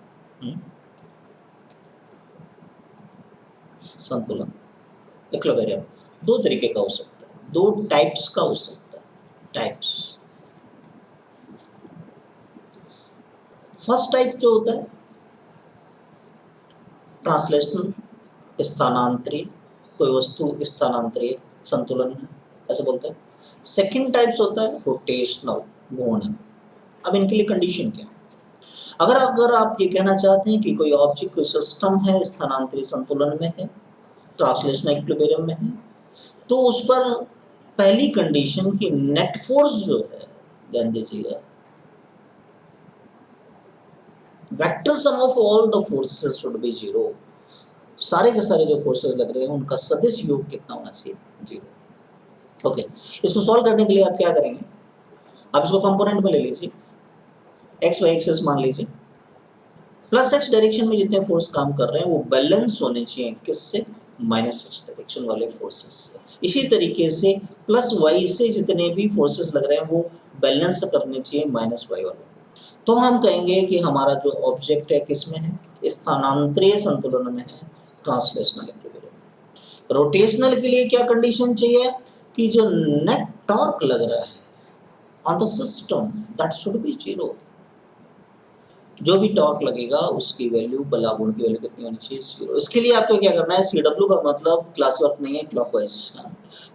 संतुलन इक्विलिब्रियम दो तरीके का हो सकता है, दो टाइप्स का हो सकता है, टाइप्स। फर्स्ट टाइप जो होता है ट्रांसलेशनल, स्थानांतरित, कोई वस्तु स्थानांतरित संतुलन में ऐसे बोलते हैं। सेकंड टाइप्स होता है रोटेशनल, घूर्णन। अब इनके लिए कंडीशन क्या है? अगर आप ये कहना चाहते हैं कि कोई ऑब्जेक्ट, कोई सिस्टम है स्थानांतरित संतुलन में है, ट्रांसलेशनल इक्विलिब्रियम में है, तो उस पर पहली कंडीशन की नेट फोर्स जो है, ध्यान दीजिएगा, vector sum of all the forces should be 0। सारे के सारे जो फोर्सेस लग रहे हैं उनका सदिश योग कितना होना चाहिए? 0। ओके, इसको सॉल्व करने के लिए आप क्या करेंगे? आप इसको कंपोनेंट में ले लीजिए, एक्स वाई एक्सिस मान लीजिए, प्लस एक्स डायरेक्शन में जितने फोर्स काम कर रहे हैं वो बैलेंस होने चाहिए किससे? माइनस एक्स डायरेक्शन वाले फोर्सेस से। इसी तरीके से प्लस वाई से जितने भी फोर्सेस लग रहे हैं वो बैलेंस करने चाहिए माइनस वाई वाले। तो हम कहेंगे कि हमारा जो ऑब्जेक्ट है किसमें है? स्थानांतरित संतुलन में है, ट्रांसलेशनल इक्विलिब्रियम। रोटेशनल के लिए क्या कंडीशन चाहिए? कि जो नेट टॉर्क लग रहा है on the system that should B 0। जो भी टॉर्क लगेगा उसकी वैल्यू, बला गुण की वैल्यू कितनी होनी चाहिए? 0। इसके लिए आपको क्या करना है? CW का मतलब क्लास वर्क नहीं है, clockwise.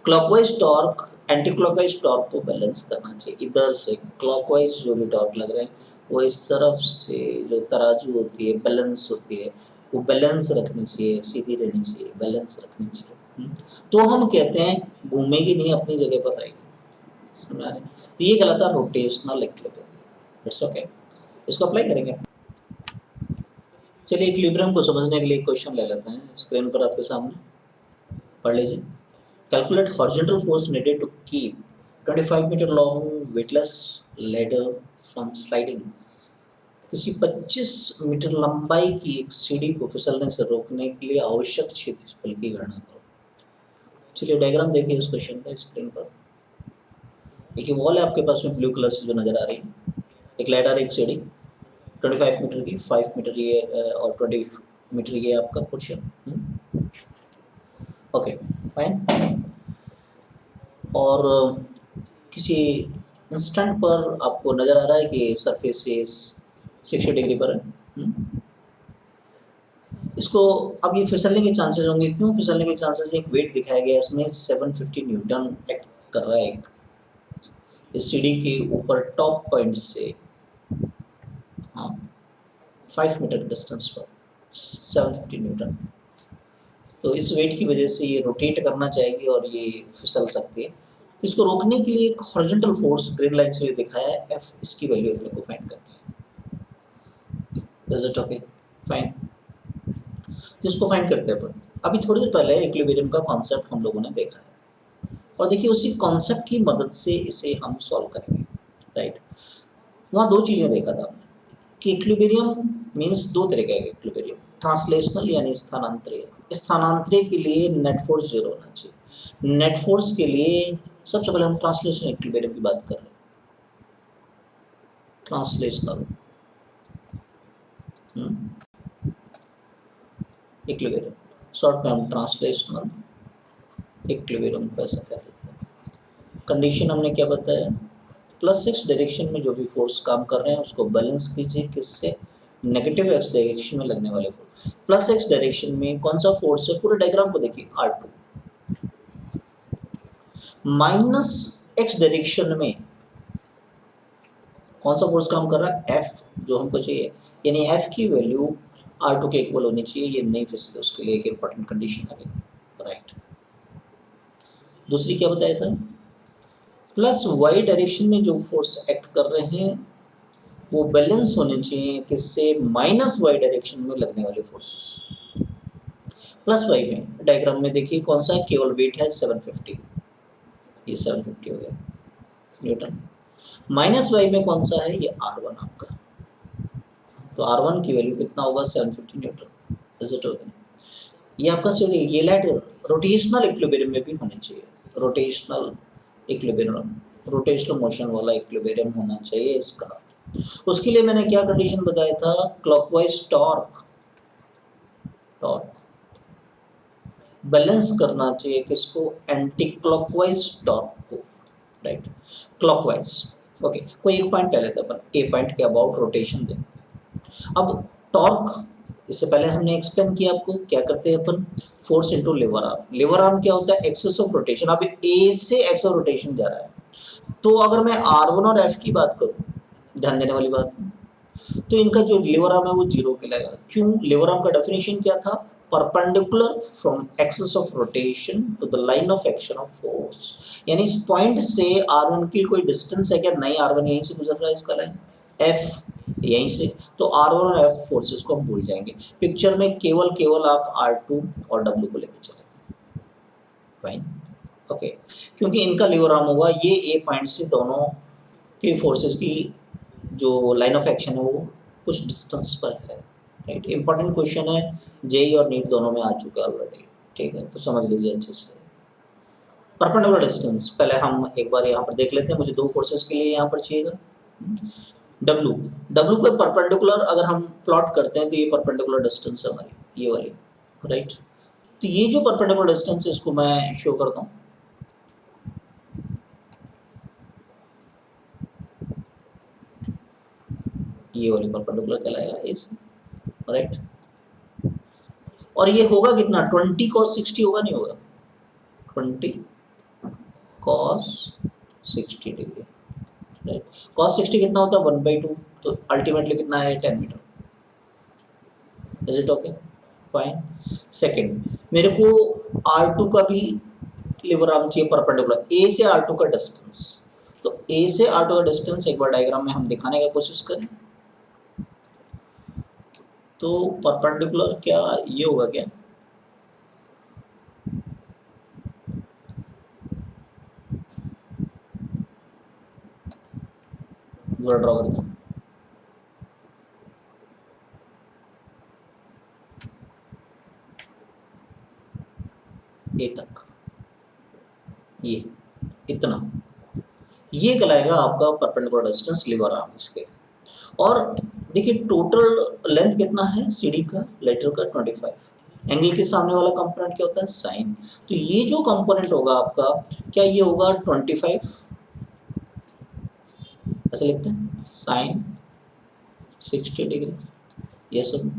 Clockwise torque anti clockwise torque को बैलेंस करना चाहिए। इधर से क्लॉकवाइज जो भी टॉर्क लग रहे हैं वो इस तरफ से जो तराजू होती है, बैलेंस होती है, वो बैलेंस रखनी चाहिए, सीधी रहनी चाहिए, बैलेंस रखनी चाहिए। तो हम कहते हैं घूमेगी नहीं, अपनी जगह पर रहेगी। समझ आ रहे हैं? तो ये कहलाता है रोटेशनल इक्विलिब्रियम। इट्स ओके, इसको अप्लाई करेंगे। चलिए इक्विलिब्रियम को समझने के लिए क्वेश्चन ले लेते हैं, स्क्रीन पर आपके सामने पढ़ लीजिए। Calculate horizontal force needed to keep 25 metre long weightless ladder from sliding. किसी 25 मीटर लंबाई की एक सीढ़ी को फिसलने से रोकने के लिए आवश्यक क्षेत्रफल की गणना करो। चलिए डायग्राम देखिए इस क्वेश्चन का स्क्रीन पर। एक वॉल है आपके पास में ब्लू कलर से जो नजर आ रही है, एक लैडर, एक सीढ़ी 25 मीटर की, 5 मीटर ये और 20 मीटर ये आपका पोर्शन। Okay fine. और किसी इंस्टेंट पर आपको नज़र आ रहा है कि सरफेस 60 डिग्री पर है। इसको अब ये फिसलने के चांसेस होंगे। क्यों फिसलने के चांसेस? एक वेट दिखाया गया इसमें 750 न्यूटन एक्ट कर रहा है इस सीढ़ी के ऊपर टॉप पॉइंट से, हाँ 5 मीटर डिस्टेंस पर 750 न्यूटन। तो इस वेट की वजह से ये रोटेट करना चाहेगी और ये फिसल सकती है। तो इसको रोकने के लिए एक हॉरिजॉन्टल फोर्स ग्रीन लाइन से दिखाया है F, इसकी वैल्यू अपने को फाइंड करनी है। Is it okay? फाइन। तो इसको फाइंड करते हैं अपन। अभी थोड़ी देर पहले इक्विलिब्रियम का कॉन्सेप्ट हम लोगों ने देखा है, और देखिए उसी कॉन्सेप्ट की मदद से इसे हम सॉल्व करेंगे, राइट। वहाँ दो चीज़ें देखा था हमने कि इक्विलिब्रियम मीन्स दो तरह का इक्विलिब्रियम, ट्रांसलेशनल यानी स्थानांतरीय। स्थानांतरीय के लिए नेट फोर्स जीरो होना चाहिए। नेट फोर्स के लिए सबसे पहले हम ट्रांसलेशनल इक्विलिब्रियम की बात कर रहे हैं। ट्रांसलेशनल इक्विलिब्रियम, शॉर्ट में हम ट्रांसलेशनल इक्विलिब्रियम को ऐसा कह देते हैं। कंडीशन हमने क्या बताया, प्लस एक्स डायरेक्शन में जो भी फोर्स काम कर रहे हैं उसको बैलेंस कीजिए किससे, नेगेटिव एक्स डायरेक्शन में लगने वाले फोर्स। प्लस एक्स डायरेक्शन में कौन सा फोर्स है, पूरे डायग्राम को देखिए R2। माइनस एक्स डायरेक्शन में कौन सा फोर्स काम कर रहा है, F, जो हमको चाहिए, यानी F की वैल्यू R2 के इक्वल होनी चाहिए। ये नहीं फिर से उसके लिए एक इंपॉर्टेंट कंडीशन आ गई, राइट। दूसरी क्या बताया था, प्लस वाई डायरेक्शन में जो फोर्स एक्ट कर रहे हैं वो बैलेंस होने चाहिए किससे, माइनस वाई डायरेक्शन में लगने वाले फोर्सेस। प्लस वाई में डायग्राम में देखिए कौन सा है, केवल वेट है 750, ये 750 हो गया न्यूटन। माइनस वाई में कौन सा है, ये R1 आपका, तो R1 की वैल्यू कितना होगा, 750 न्यूटन। इज इट ओके, ये आपका ये लाइट रोटेशनल इक्विलिब्रियम में भी होनी चाहिए। रोटेशनल इक्विलिब्रियम, रोटेशनल मोशन वाला इक्विलिब्रियम होना चाहिए इसका। उसके लिए मैंने क्या कंडीशन बताया था, क्लॉकवाइज टॉर्क, टॉर्क बैलेंस करना चाहिए किसको, एंटी क्लॉकवाइज टॉर्क को, राइट। Clockwise, okay. कोई एक पॉइंट ले लेते हैं अपन, ए पॉइंट के अबाउट रोटेशन देखते हैं। अब टॉर्क, इससे पहले हमने एक्सप्लेन किया आपको, क्या करते हैं अपन, force into lever arm. Lever arm क्या होता है, एक्सिस ऑफ रोटेशन। अब ए से एक्स ऑफ रोटेशन जा रहा है, तो अगर मैं R1 और F की बात करूं, ध्यान देने वाली बात, तो इनका जो लीवर आर्म है वो जीरो कहलाएगा। क्यों, लीवर आर्म का डेफिनेशन क्या था, perpendicular from axis of rotation to the line of action of force. यानी इस पॉइंट से R1 की कोई डिस्टेंस है क्या, नहीं, R1 यहीं से गुजर रहा है इसका लाइन, F यहीं से, तो R1 और F फोर्सेस को हम भूल जाएंगे। पिक्चर में केवल केवल आप R2 और W को लेकर चले, फाइन, ओके। क्योंकि इनका लीवर आर्म होगा, ये ए पॉइंट से दोनों के फोर्सेस की जो लाइन ऑफ एक्शन है वो कुछ डिस्टेंस पर है, राइट। इंपॉर्टेंट क्वेश्चन है, जेई और नीट दोनों में आ चुका है ऑलरेडी, ठीक है, तो समझ लीजिए अच्छे से। परपेंडिकुलर डिस्टेंस पहले हम एक बार यहाँ पर देख लेते हैं, मुझे दो फोर्सेस के लिए यहाँ पर चाहिएगा डब्ल्यू। डब्ल्यू पे परपेंडिकुलर अगर हम प्लॉट करते हैं तो ये परपेंडिकुलर डिस्टेंस है हमारी, ये वाली, राइट। तो ये जो परपेंडिकुलर डिस्टेंस है इसको मैं शो करता हूँ, ये वाली परपेंडिकुलर कहलाएगा इस, राइट। और ये होगा कितना, 20 cos 60 होगा, नहीं होगा, 20 cos 60 डिग्री, राइट। cos 60 कितना होता है, 1/2, तो अल्टीमेटली कितना है, 10 metre. Is it okay, fine. Second, मेरे को R2 का भी लीवर आर्म चाहिए परपेंडिकुलर, ए से R2 का डिस्टेंस। तो ए से R2 का डिस्टेंस एक बार डायग्राम में हम दिखाने की कोशिश करें, तो परपेंडिकुलर क्या ये होगा क्या, ड्रॉ करता हूँ, ए तक, ये इतना, ये कहलाएगा आपका परपेंडिकुलर डिस्टेंस लीवर आर्म इसके। और देखिए टोटल लेंथ कितना है सीडी का, लेटर का 25, एंगल के सामने वाला कंपोनेंट क्या होता है, साइन। तो ये जो कंपोनेंट होगा आपका, क्या ये होगा 25, ऐसा लिखते हैं, साइन 60 डिग्री, ये सब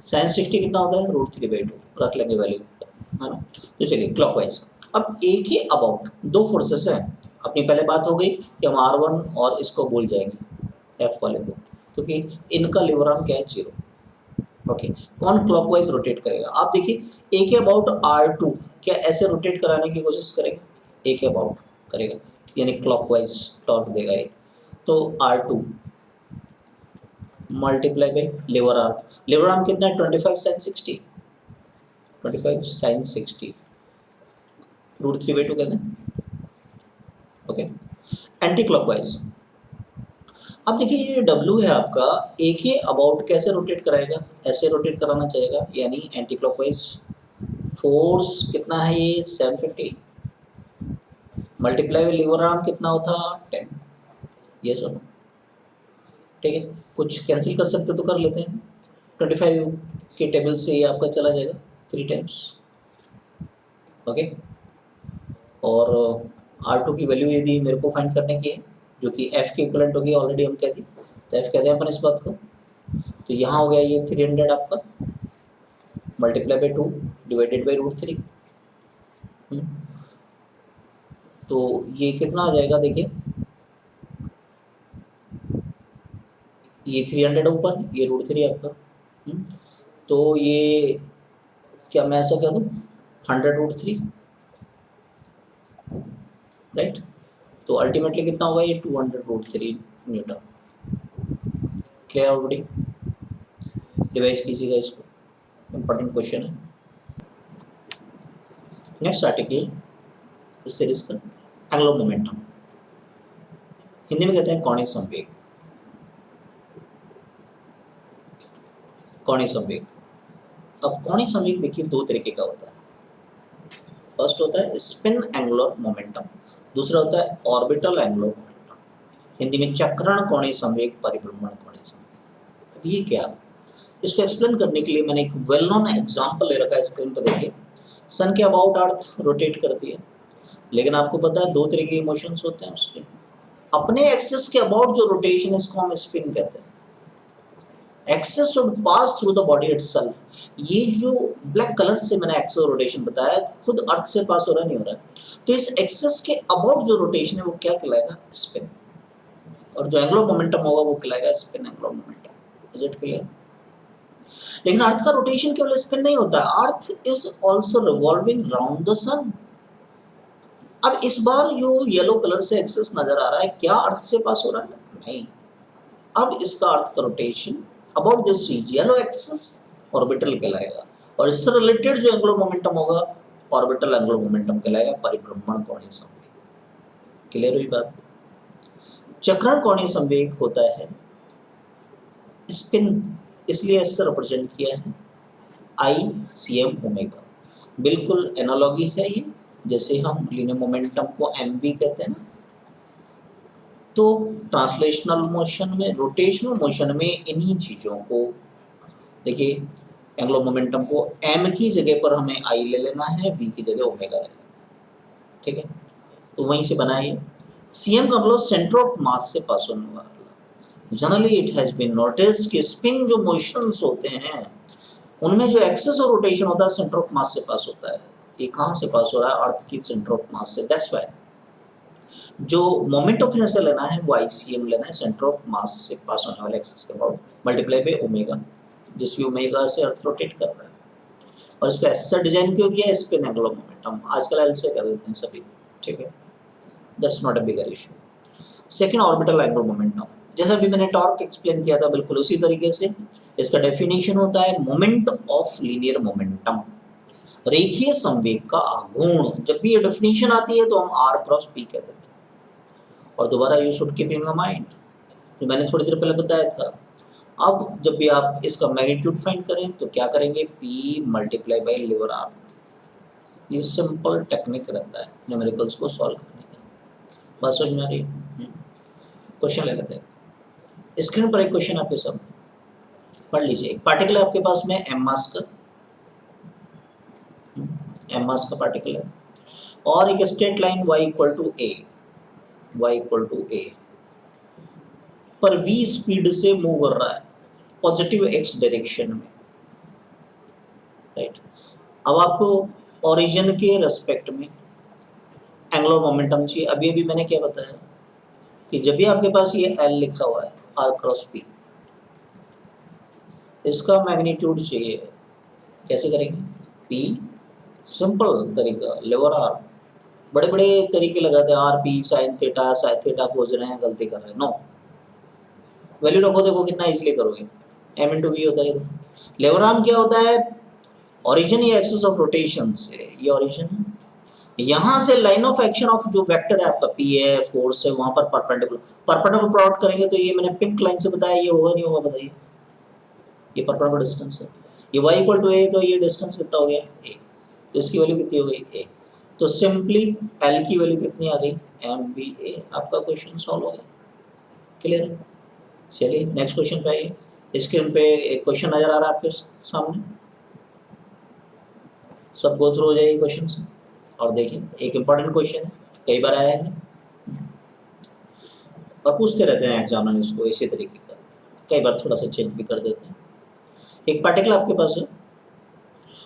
साइन 60 कितना होता है, √3/2, रख लेंगे वैल्यू, है ना। तो चलिए क्लॉकवाइज, अब एक ही अबाउट दो फोर्सेस हैं, अपनी पहले बात हो गई कि हम R1 और इसको भूल जाएंगे F वाले को, क्योंकि इनका लीवर आर्म क्या है, जीरो, ओके। कौन क्लॉकवाइज रोटेट करेगा, आप देखिए ए के अबाउट R2 क्या ऐसे रोटेट कराने की कोशिश करेगा, ए के अबाउट करेगा, यानी क्लॉकवाइज टॉर्क देगा एक, तो R2 multiply by lever arm, lever arm कितना है, 25 sin 60, 25 साइन 60 √3/2 कहते हैं। Okay, anti clockwise. अब देखिए ये W है आपका, एक ही अबाउट कैसे रोटेट कराएगा, ऐसे रोटेट कराना चाहेगा, यानी एंटी क्लॉकवाइज। फोर्स कितना है ये 750, मल्टीप्लाई विद लीवर आर्म कितना होता 10। ये सुनो, ठीक है, कुछ कैंसिल कर सकते तो कर लेते हैं। 25 के टेबल से ये आपका चला जाएगा 3 टाइम्स। ओके, और R2 की वैल्यू यदि मेरे को फाइंड करने की है, जो कि F के इक्वलेंट होगी, ऑलरेडी हम कह दी, तो F कहते हैं अपन इस बात को। तो यहाँ हो गया ये 300 आपका, मल्टीप्लाई बाई 2 डिवाइडेड बाई √3। तो ये कितना आ जाएगा, देखिए ये 300 ऊपर, ये √3 आपका। तो ये क्या मैं ऐसा कह दूँ 100 √3, राइट। तो अल्टीमेटली कितना होगा ये 200 √3 न्यूटन। क्लियर ऑलरेडी, डिवाइस कीजिएगा इसको, इंपॉर्टेंट क्वेश्चन है। नेक्स्ट आर्टिकल इस सीरीज का एंगुलर मोमेंटम, हिंदी में कहते हैं कोणीय संवेग। कोणीय संवेग, अब कोणीय संवेग देखिए दो तरीके का होता है। फर्स्ट होता है स्पिन एंगुलर मोमेंटम, दूसरा होता है ऑर्बिटल एंगुलर मोमेंटम, हिंदी में चक्रण कोणीय संवेग, परिभ्रमण कोणीय संवेग। अब ये क्या, इसको एक्सप्लेन करने के लिए मैंने एक वेल नोन एग्जांपल ले रखा है, स्क्रीन पर देखिए। सन के अबाउट अर्थ रोटेट करती है, लेकिन आपको पता है दो तरह के इमोशंस होते हैं उसके। अपने एक्सिस के अबाउट जो रोटेशन है इसको हम स्पिन कहते हैं। Axis should pass through the body itself. ये जो ब्लैक कलर से मैंने एक्सिस रोटेशन बताया, खुद अर्थ से पास हो रहा नहीं हो रहा है। तो इस एक्सिस के अबाउट जो रोटेशन है वो क्या कहलाएगा, स्पिन। और जो एंगुलर मोमेंटम होगा वो कहलाएगा spin angular momentum. Is it clear? लेकिन अर्थ का रोटेशन केवल स्पिन नहीं होता, earth is also revolving round the sun. अब इस बार जो येलो कलर से एक्सिस नजर आ रहा है, क्या अर्थ से पास हो रहा है? नहीं। अब इसका अर्थ का rotation about this yellow axis orbital कहलाएगा, और इससे रिलेटेड जो एंगुलर मोमेंटम होगा ऑर्बिटल एंगुलर मोमेंटम कहलाएगा, परिभ्रमण कोणीय संवेग। क्लियर हुई बात? चक्रण कोणीय संवेग होता है स्पिन, इसलिए इससे रिप्रेजेंट किया है ICM ओमेगा। बिल्कुल एनालॉगी है ये, जैसे हम लीनियर मोमेंटम को mv कहते हैं ना, तो ट्रांसलेशनल मोशन में, रोटेशनल मोशन में इन्हीं चीजों को देखिए, एंगुलर मोमेंटम को m की जगह पर हमें I ले लेना है, v की जगह ओमेगा ले लेना, ठीक है। तो वहीं से बना है CM का मतलब सेंटर ऑफ मास से पास होने वाला। Generally it has been noticed कि स्पिन जो मोशंस होते हैं उनमें जो एक्सिस और रोटेशन होता है सेंटर ऑफ मास से पास होता है। ये कहाँ से पास हो रहा है, अर्थ की सेंटर ऑफ मास से। दैट्स व्हाई जो मोमेंट ऑफ इनर्शिया लेना है वो ICM लेना है, सेंटर ऑफ मास से पास होने वाले एक्सिस के अबाउट, मल्टीप्लाई बाय ओमेगा, जिस भी ओमेगा से अर्थ रोटेट कर रहा है। और इसको ऐसा डिजाइन क्यों किया है, स्पिन एंगुलर मोमेंटम, आजकल एल से कर देते हैं सभी, ठीक है। That's not a bigger issue. Second orbital angular momentum, जैसा भी मैंने टॉर्क एक्सप्लेन किया था बिल्कुल उसी तरीके से इसका डेफिनेशन होता है मोमेंट ऑफ लीनियर मोमेंटम, रेखीय संवेग का आघूर्ण। जब भी ये डेफिनेशन आती है तो हम R क्रॉस P कह देते हैं। और दोबारा you should keep in mind, तो मैंने थोड़ी देर पहले बताया था, अब जब भी आप इसका मैग्नीट्यूड फाइंड करें तो क्या करेंगे, P multiply by lever R। ये सिंपल टेक्निक रहता है न्यूमेरिकल्स को सॉल्व करने का। बात समझ में आ रही है? क्वेश्चन ले लेते हैं। स्क्रीन पर एक क्वेश्चन आपके सामने, पढ़ लीजिए। एक पार्टिकल है आपके पास में m मास का पार्टिकल है, और एक straight line y equal to a पर v स्पीड से मूव कर रहा है पॉजिटिव x डायरेक्शन में, राइट। अब आपको ओरिजिन के रेस्पेक्ट में एंगुलर मोमेंटम चाहिए। अभी अभी मैंने क्या बताया कि जब भी आपके पास ये L लिखा हुआ है R क्रॉस P, इसका मैग्नीट्यूड चाहिए, कैसे करेंगे, P सिंपल तरीका, लेवर R। बड़े बड़े तरीके लगाते हैं, RP साइन थीटा खोज रहे हैं, गलती कर रहे हैं। नो, वैल्यू रखो, देखो कितना इजीली करोगे, m इंटू वी होता है। लेवर आर्म क्या होता है, ओरिजिन या एक्सिस ऑफ रोटेशन से, ये ओरिजिन है, यहाँ से लाइन ऑफ एक्शन ऑफ जो वेक्टर है आपका पी है, फोर्स है, वहां पर परपेंडिकुलर प्लॉट करेंगे तो ये मैंने पिंक लाइन से बताया, ये होगा नहीं होगा बताइए, ये परपेंडिकुलर डिस्टेंस है, ये y इक्वल टू ए, तो ये डिस्टेंस कितना हो गया a, तो इसकी वैल्यू कितनी हो गई a, तो सिंपली l की वैल्यू कितनी आ गई MVA, आपका क्वेश्चन सॉल्व हो गया। क्लियर है? चलिए नेक्स्ट क्वेश्चन पे आइए। स्क्रीन पे एक क्वेश्चन नजर आ रहा है आपके सामने, सब गो थ्रू हो जाइए क्वेश्चन और देखिए, एक इंपॉर्टेंट क्वेश्चन है, कई बार आया है और पूछते रहते हैं एग्जामिनर इसको इसी तरीके का, कई बार थोड़ा सा चेंज भी कर देते हैं। एक पार्टिकल आपके पास है,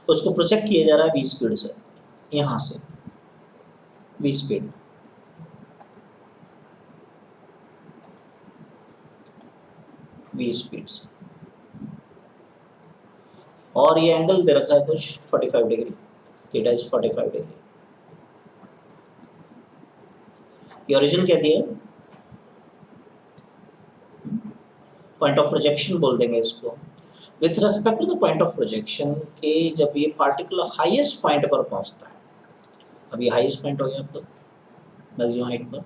उसको प्रोजेक्ट किया जा रहा है 20 स्पीड से, यहाँ से 20 स्पीड, से, और ये एंगल दे रखा है कुछ 45 डिग्री, थीटा इज 45 डिग्री। ये ओरिजिन क्या दिया, पॉइंट ऑफ प्रोजेक्शन बोल देंगे इसको। With respect to the point of projection के जब ये पार्टिकल हाईएस्ट पॉइंट पर पहुंचता है, अब ये हाईएस्ट पॉइंट हो गया आपका मैक्सिमम हाइट पर,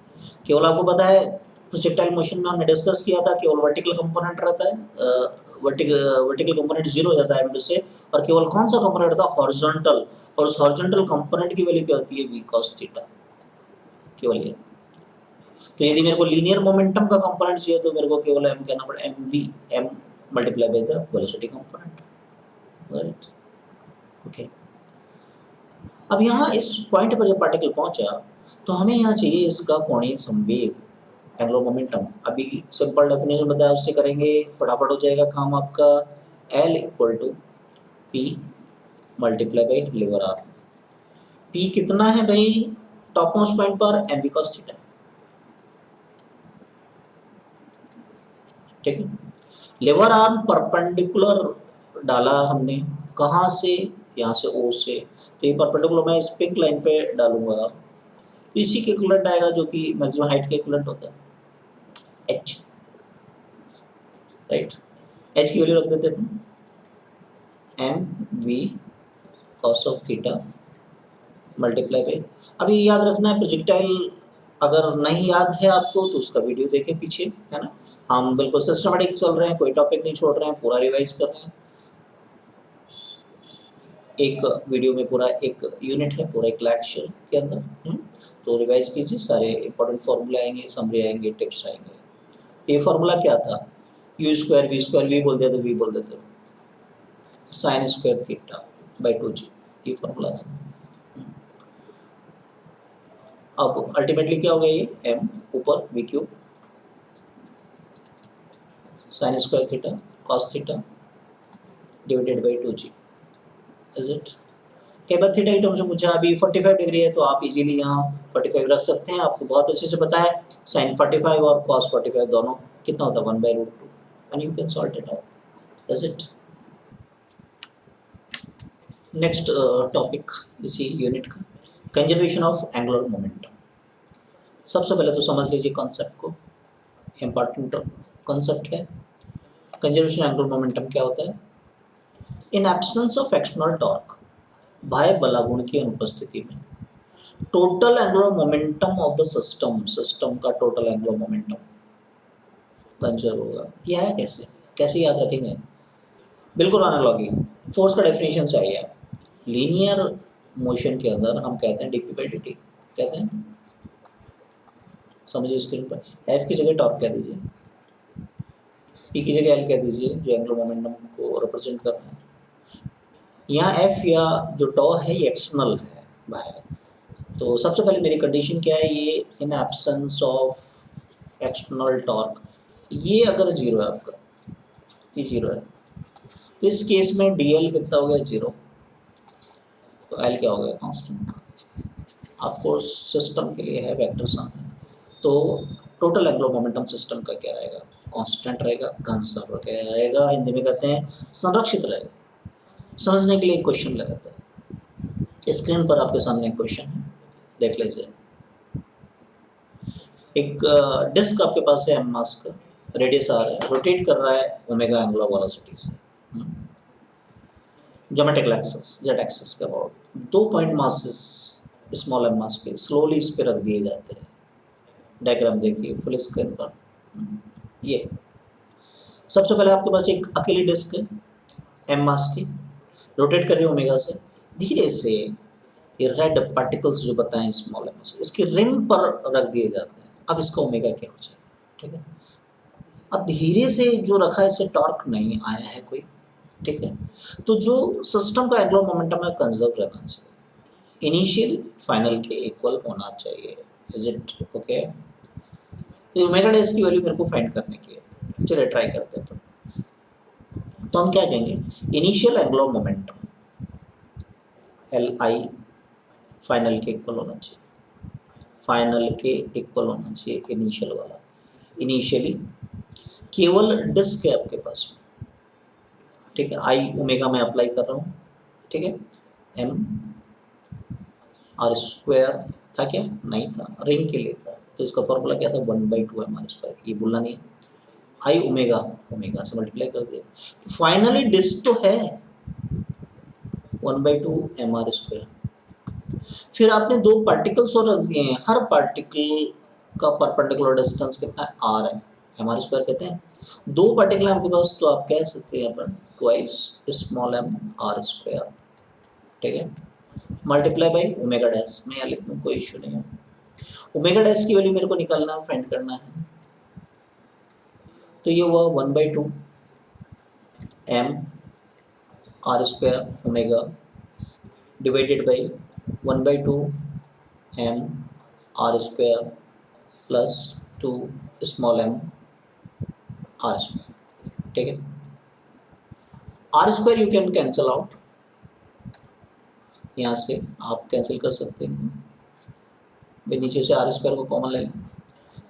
केवल आपको पता है प्रोजेक्टाइल मोशन में हमने डिस्कस किया था, केवल वर्टिकल कंपोनेंट रहता है, वर्टिकल कंपोनेंट जीरो हो जाता है एम से, और केवल कौन सा कंपोनेंट था हॉरिजॉन्टल, और उस हॉरिजॉन्टल कंपोनेंट की वैल्यू क्या होती है v cos थीटा, केवल ये। तो यदि मेरे को लीनियर मोमेंटम का कंपोनेंट चाहिए तो मेरे को केवल m कहना पड़ेगा mv, m multiply by the velocity component, right? Okay, अब यहाँ इस पॉइंट पर जब पार्टिकल पहुंचा तो हमें यहाँ चाहिए इसका कोणीय संवेग, एंगुलर मोमेंटम। अभी सिंपल डेफिनेशन बताया उससे करेंगे, फटाफट हो जाएगा काम आपका। L equal to P multiply by lever R. P कितना है भाई टॉप मोस्ट पॉइंट पर, एम वी कॉस थीटा, ठीक है। लेवर आर्म परपेंडिकुलर डाला हमने, कहाँ से, यहाँ से ओ से, तो ये परपेंडिकुलर मैं इस पिंक लाइन पे डालूंगा, इसी के इक्विवेलेंट आएगा जो कि मैक्सिमम हाइट के इक्विवेलेंट होता है h, राइट? h की वैल्यू रख देते हैं M V cos of theta multiply by, अभी याद रखना है प्रोजेक्टाइल, अगर नहीं याद है आपको तो उसका वीडियो देखें पीछे, है ना? हम बिल्कुल सिस्टमेटिक चल रहे हैं, कोई टॉपिक नहीं छोड़ रहे हैं, पूरा रिवाइज कर रहे हैं। एक वीडियो में पूरा एक यूनिट है, पूरा एक लेक्चर के अंदर, तो रिवाइज कीजिए, सारे इंपॉर्टेंट फॉर्मूले आएंगे, समरी आएंगे, टिप्स आएंगे। ये फॉर्मूला क्या था, U square V square, V बोल दिया तो वी बोल देते, sign square theta by 2g, ये फॉर्मूला था। अब अल्टीमेटली क्या हो गया, ये m ऊपर V cube sine square theta cos theta divided by 2g, is it? कई बार थीटा की टर्म्स में मुझे अभी 45 डिग्री है तो आप इजीली यहाँ 45 रख सकते हैं, आपको बहुत अच्छे से पता है साइन 45 और कॉस 45 दोनों कितना होता है 1/√2, and you can solve it out, is it? Next topic इसी यूनिट का, कंजर्वेशन ऑफ एंगुलर मोमेंटम। सबसे पहले तो समझ लीजिए कॉन्सेप्ट को, इम्पॉर्टेंट कॉन्सेप्ट है। कंजर्वेशन एंगुलर मोमेंटम क्या होता है, in absence of external torque, बाह्य बलागुण की अनुपस्थिति में total angular momentum of the system, system का टोटल एंगुलर मोमेंटम कंजर्व होगा। यह है कैसे, कैसे याद रखेंगे, बिल्कुल एनालॉजी, फोर्स का डेफिनेशन चाहिए। लीनियर मोशन के अंदर हम कहते हैं dp बाई dt, कहते हैं, समझिए स्क्रीन पर, f की जगह टॉर्क कह दीजिए, p की जगह l कह दीजिए, जो एंगुलर मोमेंटम को रिप्रेजेंट कर रहे हैं। यहाँ f या जो टॉ है ये एक्सटर्नल है, बाहर। तो सबसे पहले मेरी कंडीशन क्या है, ये in absence of external torque, ये अगर जीरो है आपका, ये जीरो है, तो इस केस में dl कितना हो गया, जीरो, तो l क्या हो गया, कांस्टेंट। ऑफ कोर्स सिस्टम के लिए है, वेक्टर सम है, तो टोटल एंगुलर मोमेंटम सिस्टम का क्या रहेगा, कांस्टेंट रहेगा, कंजर्व रहेगा, हिंदी में कहते हैं संरक्षित रहेगा। समझने के लिए एक क्वेश्चन लगाता है, स्क्रीन पर आपके सामने एक क्वेश्चन है, देख लीजिए। एक डिस्क आपके पास है एम मास का, रेडियस आर है, रोटेट कर रहा है ओमेगा एंगुलर वेलोसिटी से। ज्योमेट्रिकल एक्सिस जेड एक्सिस के about 2 point masses small M mass के स्लोली इस पे रख दिए जाते हैं। डायग्राम देखिए फुल स्क्रीन पर। ये सबसे पहले आपके पास एक अकेली डिस्क है एम मास की, रोटेट करिए ओमेगा से, धीरे से ये रेड पार्टिकल्स जो बताएं स्मॉल एम से इसके रिम पर रख दिए जाते हैं। अब इसका ओमेगा क्या हो जाएगा, ठीक है। अब धीरे से जो रखा है इससे टॉर्क नहीं आया है कोई, ठीक है। तो जो सिस्टम का एंगुलर मोमेंटम है कंजर्व रहना चाहिए, इनिशियल फाइनल के इक्वल होना चाहिए। Is it okay? तो ओमेगा डैश की वैल्यू मेरे को फाइंड करने की है, चलिए ट्राई करते हैं। तो हम क्या कहेंगे, initial angular momentum L I final के इक्वल होना चाहिए, फाइनल के इक्वल होना चाहिए इनिशियल वाला। इनिशियली केवल डिस्क है आपके पास में, ठीक है। आई ओमेगा में अप्लाई कर रहा हूँ, ठीक है। एम आर स्क्वायर था क्या? नहीं था, रिंग के लिए था, तो इसका फॉर्मूला क्या था? 1/2 एम आर स्क्वायर, ये बोलना नहीं है। आई ओमेगा ओमेगा से मल्टीप्लाई कर दिया, फाइनली डिस्क तो है 1/2 एम आर स्क्वायर। फिर आपने दो पार्टिकल्स और रख दिए हैं, हर पार्टिकल का परपेंडिकुलर डिस्टेंस कितना है? आर है, एम आर स्क्वायर कहते हैं। दो पार्टिकल आपके पास, तो आप कह सकते हैं अपन twice small M R square, ठीक है। मल्टीप्लाई बाई ओमेगा डैश, मैं यहाँ लिख दूँ, कोई इशू नहीं है। ओमेगा डैश की वैल्यू मेरे को निकालना है, फाइंड करना है। तो ये हुआ 1/2 M R square omega divided by 1/2 M R square plus 2 small M R square, ठीक है। R square you can cancel out, यहाँ से आप कैंसिल कर सकते हैं भाई, नीचे से आर स्क्वायर को कॉमन ले लें,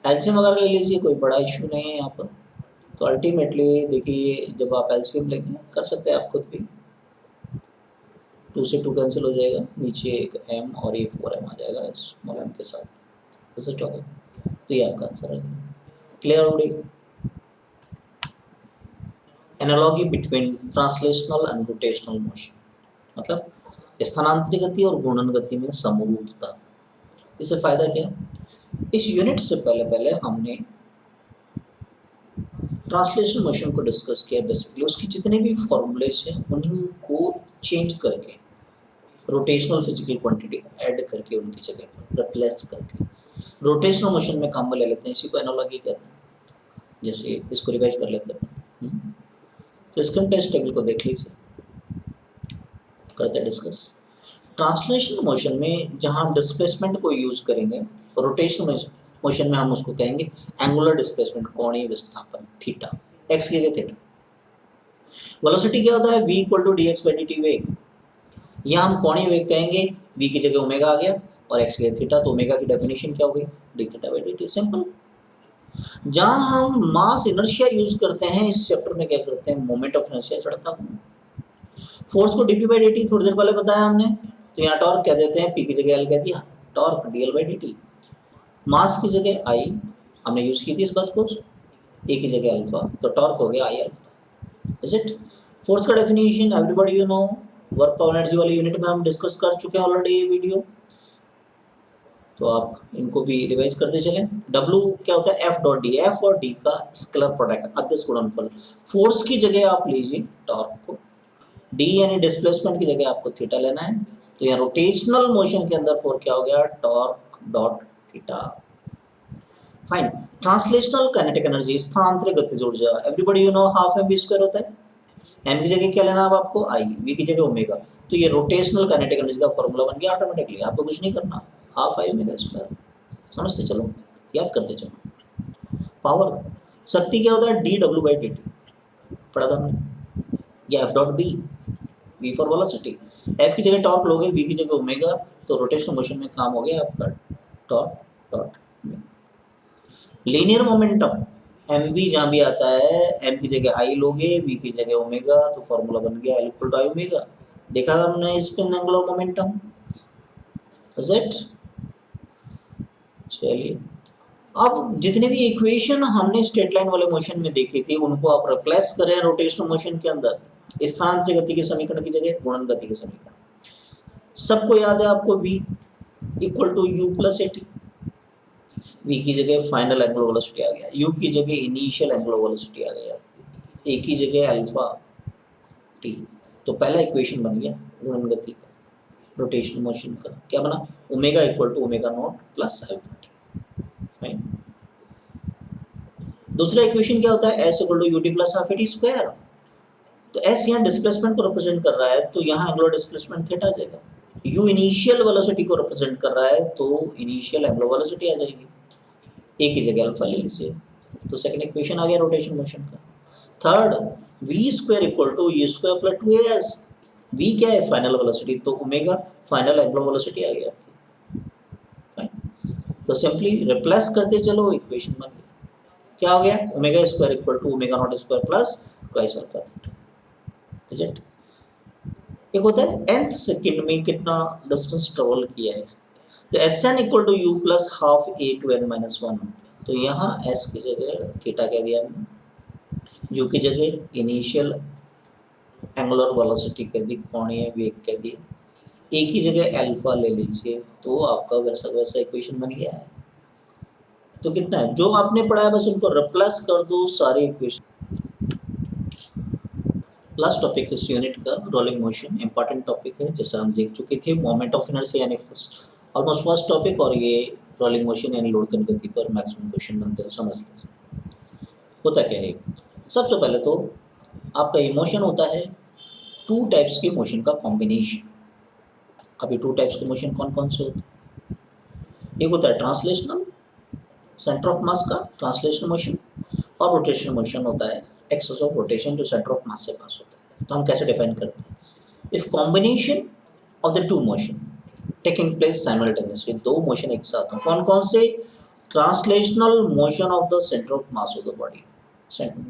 एलसीएम वगैरह ले लीजिए, कोई बड़ा इशू नहीं है यहाँ पर। तो अल्टीमेटली देखिए जब आप एलसीएम लेंगे, कर सकते हैं आप खुद भी, 2 से 2 कैंसिल हो जाएगा, नीचे एक एम और ये 4m आ जाएगा स्मॉल एम के साथ, इस टॉपिक। तो ये आपका आंसर है। क्लियर हो गई? Analogy between translational and rotational motion, मतलब स्थानांतरी गति और घूर्णन गति में समरूपता। इससे फायदा क्या? इस यूनिट से पहले हमने ट्रांसलेशन मोशन को डिस्कस किया, बेसिकली उसकी जितने भी फॉर्मूलेज हैं उन्हीं को चेंज करके, रोटेशनल फिजिकल क्वांटिटी ऐड करके उनकी जगह पर रिप्लेस करके रोटेशनल मोशन में काम में ले लेते हैं। इसी को एनालॉजी कहते हैं। जैसे इसको रिवाइज कर लेते हैं, तो स्क्रीन पे इस टेबल को देख लीजिए, करते हैं डिस्कस। ट्रांसलेशन मोशन में जहां हम डिस्प्लेसमेंट को यूज करेंगे, रोटेशनल मोशन में हम उसको कहेंगे एंगुलर डिस्प्लेसमेंट, कोणीय विस्थापन, थीटा, एक्स की जगह थीटा। वेलोसिटी क्या होता है? v equal to dx by dt वेग, यहाँ हम कोणीय वेग कहेंगे, v की जगह ओमेगा आ गया और x की जगह थीटा, तो ओमेगा की डेफिनेशन क्या हो गई? d theta by dt, simple. जहां हम मास इनर्शिया यूज करते हैं, इस चैप्टर में क्या करते हैं? मोमेंट ऑफ इनर्शिया चढ़ता हूं, फोर्स को dp बाई dt थोड़ी देर पहले बताया हमने, तो यहाँ टॉर्क कह देते हैं, p की जगह l कह दिया, टॉर्क dl बाई dt। मास की जगह i हमने यूज की थी इस बात को, a की जगह अल्फा, तो टॉर्क हो गया i alpha. Is it? Force का definition everybody you know, work power energy वाली यूनिट में हम डिस्कस कर चुके हैं ऑलरेडी ये वीडियो, तो आप इनको भी रिवाइज करते चलें। W क्या होता है? F डॉट डी, F और D का स्केलर प्रोडक्ट, अदिश गुणनफल। फोर्स की जगह आप लीजिए टॉर्क को, D यानी डिस्प्लेसमेंट की जगह आपको थीटा लेना है, तो यहाँ रोटेशनल मोशन के अंदर फोर्स क्या हो गया? Torque dot theta. Fine. Translational kinetic energy, स्थानांतरित गतिज ऊर्जा, everybody you know half M V square होता है, एम की जगह क्या लेना है अब आपको? आई, वी की जगह ओमेगा, तो ये रोटेशनल काइनेटिक एनर्जी का फॉर्मूला बन गया ऑटोमेटिकली, आपको कुछ नहीं करना, हाफ आई ओमेगा स्क्वायर। समझते चलो, याद करते चलो। पावर, शक्ति क्या होता है? D W by D T, पढ़ा था हमने। या F dot B, V for velocity, F की जगह टॉर्क लोगे, वी की जगह ओमेगा, तो रोटेशनल मोशन में काम हो गया आपका torque dot. Linear momentum, M V जहाँ भी आता है, एम की जगह आई लोगे, वी की जगह ओमेगा, तो फॉर्मूला बन गया L equal to I omega. देखा था हमने spin angular momentum, is it? चलिए, अब जितने भी इक्वेशन हमने स्ट्रेट लाइन वाले मोशन में देखी थी, उनको आप रिप्लेस करें रोटेशनल मोशन के अंदर, स्थानांतरित गति के समीकरण की जगह गुणन गति के समीकरण। सबको याद है आपको v equal to U plus A T. v की जगह फाइनल एंगुलर वेलोसिटी आ गया, u की जगह इनिशियल एंगुलर वेलोसिटी आ गया, a की जगह अल्फा t। तो पहला इक्वेशन बन गया गुणन गति का, रोटेशनल मोशन का। क्या बना? Omega equal to omega not plus alpha T. Fine. दूसरा इक्वेशन क्या होता है? s equal to U T plus half A T square. तो s यहाँ डिस्प्लेसमेंट को रिप्रेजेंट कर रहा है, तो यहाँ एंगुलर डिस्प्लेसमेंट थीटा आ जाएगा। u इनिशियल वेलोसिटी को रिप्रेजेंट कर रहा है, तो इनिशियल एंगुलर वेलोसिटी आ जाएगी। a की जगह अल्फा ले लीजिए, तो सेकंड इक्वेशन आ गया रोटेशन मोशन का। Third, v square equal to u square plus 2as। v क्या है? फाइनल वेलोसिटी, तो ओमेगा फाइनल एंगुलर वेलोसिटी आ गया। फाइन। तो सिंपली रिप्लेस करते चलो, इक्वेशन बन गया। क्या हो गया? Omega square equal to omega not square plus twice alpha theta. Is it? एक होता है nth सेकंड में कितना डिस्टेंस ट्रेवल किया है, तो Sn equal to U plus half a two n minus 1। तो यहाँ s की जगह थीटा कह दिया हमने, u की जगह इनिशियल एंगुलर वेलोसिटी कह दी, कोणीय वेग कह दी, a की जगह अल्फा ले लीजिए, तो आपका वैसा वैसा इक्वेशन बन गया है। तो कितना है जो आपने पढ़ा है, बस उनको रिप्लेस कर दो सारे इक्वेशन। लास्ट टॉपिक इस यूनिट का रोलिंग मोशन, इंपॉर्टेंट टॉपिक है, जैसा हम देख चुके थे मोमेंट ऑफ इनर्शिया यानी ऑलमोस्ट फर्स्ट टॉपिक, और ये रोलिंग मोशन यानी लोड गति पर मैक्सिमम क्वेश्चन बनते हैं, समझते हैं। होता क्या है? सबसे पहले तो आपका ये मोशन होता है टू टाइप्स के मोशन का कॉम्बिनेशन। अभी टू टाइप्स के मोशन कौन कौन से होते हैं? एक होता है ट्रांसलेशनल, सेंटर ऑफ मास का ट्रांसलेशनल मोशन, और रोटेशनल मोशन होता है एक्सेस ऑफ रोटेशन जो सेंटर ऑफ मास से पास होता है। तो हम कैसे डिफाइन करते हैं? If combination of the two motion taking place simultaneously, दो मोशन एक साथ हो, कौन कौन से? Translational motion of the centre of mass of the body,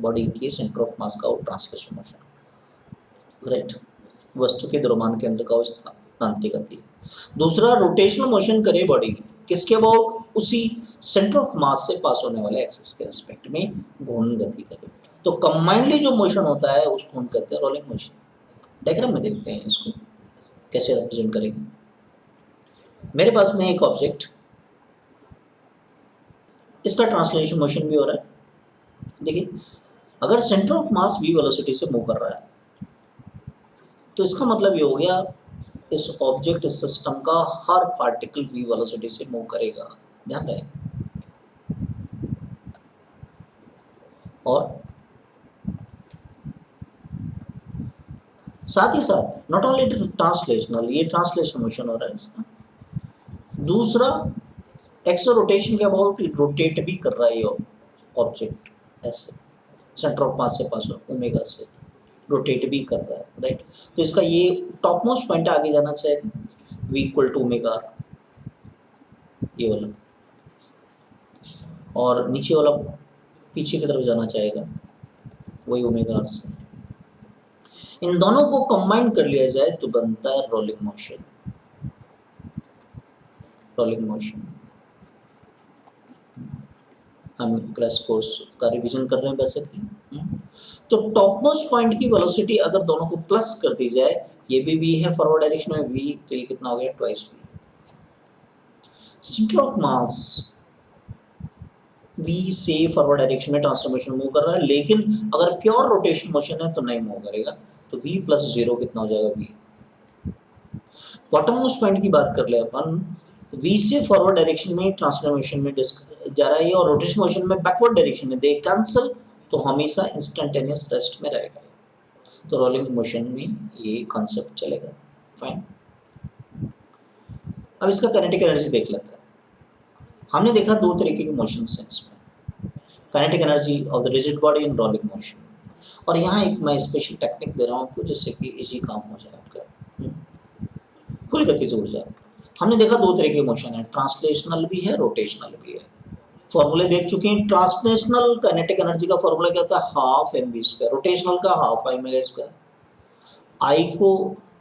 body की सेंटर ऑफ मास का वो ट्रांसलेशनल मोशन, करेक्ट, वस्तु के द्रव्यमान केंद्र का स्थानांतरित गति। दूसरा रोटेशनल मोशन करे बॉडी किसके अबाउट? उसी सेंटर ऑफ मास से पास होने वाले एक्सिस के रिस्पेक्ट में घूर्णन गति करे। तो कंबाइंडली जो मोशन होता है उसको हम कहते हैं रोलिंग मोशन। डायग्राम में देखते हैं इसको कैसे रिप्रेजेंट करेंगे। मेरे पास में एक ऑब्जेक्ट, इसका ट्रांसलेशन मोशन भी हो रहा है। देखिए, अगर centre of mass v velocity से मूव कर रहा है, तो इसका मतलब ये हो गया इस ऑब्जेक्ट इस सिस्टम का हर पार्टिकल v वेलोसिटी से मूव करेगा, ध्यान रहे। और साथ ही साथ नॉट ओनली ट्रांसलेशनल, ये ट्रांसलेशनल मोशन हो रहा है इसका। दूसरा एक्सो रोटेशन के अबाउट रोटेट भी कर रहा है ये ऑब्जेक्ट, ऐसे सेंटर ऑफ मास से पास ओमेगा से रोटेट भी कर रहा है, राइट। तो इसका ये टॉप मोस्ट पॉइंट आगे जाना चाहिए v इक्वल टू ओमेगा, ये वाला, और नीचे वाला पीछे की तरफ जाना चाहेगा, वही ओमेगा से। इन दोनों को कंबाइन कर लिया जाए तो बनता है रोलिंग मोशन। रोलिंग मोशन हम क्रैश कोर्स का रिवीजन कर रहे हैं बेसिकली। तो टॉप मोस्ट पॉइंट की वेलोसिटी अगर दोनों को प्लस कर दी जाए, ये भी v है फॉरवर्ड डायरेक्शन में v, तो ये कितना हो गया? Twice v। Centre of mass v से फॉरवर्ड डायरेक्शन में ट्रांसफॉर्मेशन मूव कर रहा है, लेकिन अगर प्योर रोटेशन मोशन है तो नहीं मूव करेगा, तो v प्लस 0 कितना हो जाएगा? v। बॉटम मोस्ट पॉइंट की बात कर ले अपन, v से फॉरवर्ड डायरेक्शन में ट्रांसफॉर्मेशन में जा रहा है, और रोटेशन मोशन में बैकवर्ड डायरेक्शन में, दे कैंसिल, तो हमेशा इंस्टेंटेनियस रेस्ट में रहेगा। तो रोलिंग मोशन में ये कॉन्सेप्ट चलेगा। फाइन। अब इसका काइनेटिक एनर्जी देख लेते हैं। हमने देखा दो तरीके के मोशन है इसमें, kinetic energy of the rigid body in rolling motion, और यहाँ एक मैं स्पेशल टेक्निक दे रहा हूँ आपको जिससे कि इजी काम हो जाए आपका, कुल गतिज ऊर्जा। हमने देखा दो तरह के मोशन है, ट्रांसलेशनल भी है, रोटेशनल भी है। फॉर्मूले देख चुके हैं। ट्रांसलेशनल काइनेटिक एनर्जी का फॉर्मूला क्या होता है? Half M V square. Rotational का half I omega square. I को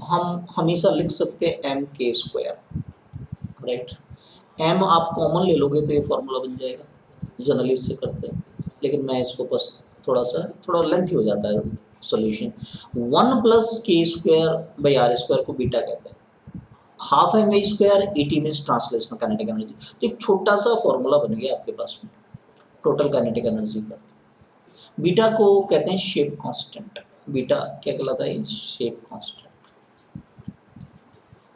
हम हमेशा लिख सकते हैं M K square, right. M आप कॉमन ले लोगे तो ये फॉर्मूला बन जाएगा, जनरली इससे करते हैं, लेकिन मैं इसको बस थोड़ा लेंथी हो जाता है solution 1 plus K square by R square को बीटा कहते हैं, half M V square E T means translational kinetic energy. तो एक छोटा सा फॉर्मूला बन गया आपके पास में टोटल काइनेटिक एनर्जी का। बीटा को कहते हैं शेप कांस्टेंट। बीटा क्या कहलाता है? Shape constant.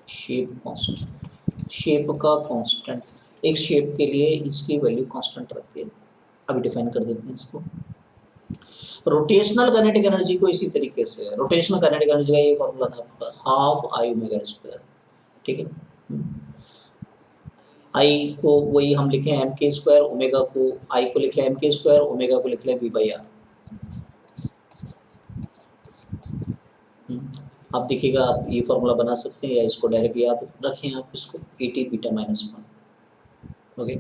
Shape constant, shape का कांस्टेंट। एक शेप के लिए इसकी वैल्यू कांस्टेंट रहती है। अभी डिफाइन कर देते हैं इसको। रोटेशनल काइनेटिक एनर्जी को इसी तरीके से, रोटेशनल काइनेटिक एनर्जी का ये फॉर्मूला था आपका, हाफ आई ओमेगा स्क्वायर। ठीक है, आई को वही हम लिखे एम के स्क्वायर, ओमेगा को, आई को लिख लें एम के स्क्वायर, ओमेगा को लिख लें वी बाई आर। आप देखिएगा, आप ये फॉर्मूला बना सकते हैं या इसको डायरेक्ट याद रखें आप इसको, E T beta minus one. Okay,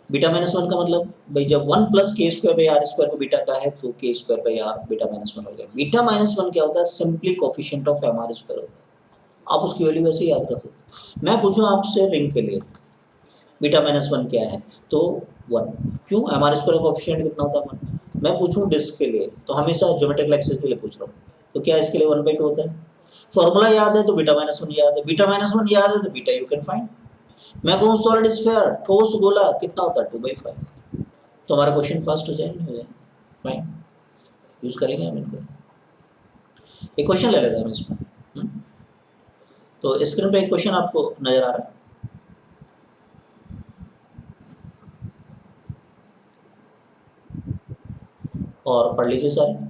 beta minus one का मतलब भाई जब 1 plus K square by R square को बीटा का है तो K square by R beta minus one हो गया। बीटा माइनस वन क्या होता है? Simply coefficient of M R square होता है। आप उसकी वैल्यू वैसे ही याद रखो। मैं पूछूं आपसे रिंग के लिए बीटा माइनस वन क्या है तो 1, क्यों? एम आर स्क्वायर कोफिशिएंट कितना होता है 1। मैं पूछूं डिस्क के लिए तो हमेशा ज्योमेट्रिकल एक्सिस के लिए पूछ रहा हूँ, तो क्या इसके लिए 1/2 होता है? फॉर्मूला याद है तो बीटा माइनस वन याद है, बीटा माइनस वन याद है तो बीटा यू कैन फाइंड। मैं कहूँ सॉलिड स्फीयर, ठोस गोला, कितना होता है? 2/5। तो हमारा क्वेश्चन फास्ट हो जाएगा, हो जाएगा। फाइन, यूज करेंगे हम इनको। एक क्वेश्चन ले लेते हैं इसमें। तो स्क्रीन पे एक क्वेश्चन आपको नजर आ रहा है, और पढ़ लीजिए सारे।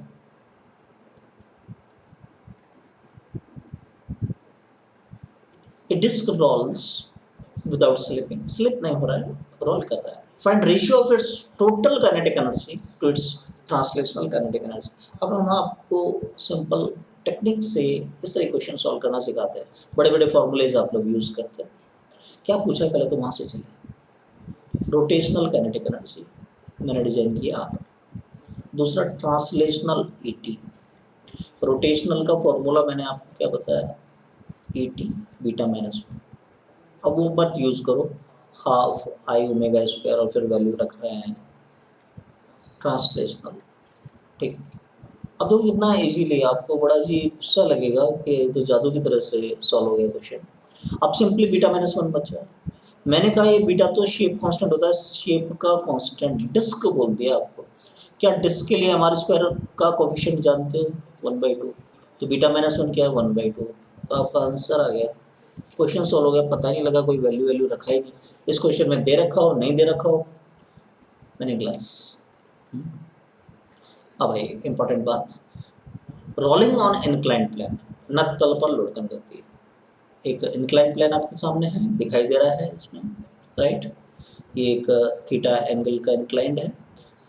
A disc rolls without slipping, slip नहीं हो रहा है, रोल कर रहा है। Find ratio of its total kinetic energy to its translational kinetic energy. अब हम आपको सिंपल टेक्निक से इस तरह क्वेश्चन सॉल्व करना सिखाते हैं। बड़े बड़े फॉर्मूलेज आप लोग यूज करते हैं। क्या पूछा है पहले तो वहां से चलिए। रोटेशनल काइनेटिक एनर्जी मैंने डिजाइन किया आर, दूसरा ट्रांसलेशनल ईटी। रोटेशनल का फॉर्मूला मैंने आपको क्या बताया? ET beta minus one. अब वो मत यूज करो, हाफ आई ओमेगा स्क्वायर और फिर वैल्यू रख रहे हैं ट्रांसलेशनल। ठीक, अब तो कितना इजीली आपको बड़ा अजीब सा लगेगा कि तो जादू की तरह से सॉल्व हो गया क्वेश्चन। अब सिंपली बीटा माइनस वन बचा। मैंने कहा ये बीटा तो शेप कांस्टेंट होता है, शेप का कांस्टेंट डिस्क बोल दिया आपको। क्या डिस्क के लिए हमारे स्क्वायर का कोफिशिएंट जानते हो? 1/2। तो बीटा माइनस वन क्या है? 1/2। तो आपका आंसर आ गया, क्वेश्चन सॉल्व हो गया। पता नहीं लगा कोई वैल्यू रखा ही नहीं। इस क्वेश्चन में दे रखा हो नहीं दे रखा हो, मैंने ग्लास। अब भाई इंपॉर्टेंट बात, रोलिंग ऑन इंक्लाइन प्लेन, नत तल पर लुढ़कन रहती है। एक इंक्लाइन प्लेन आपके सामने है, दिखाई दे रहा है इसमें, राइट। ये एक थीटा एंगल का इंक्लाइंड है,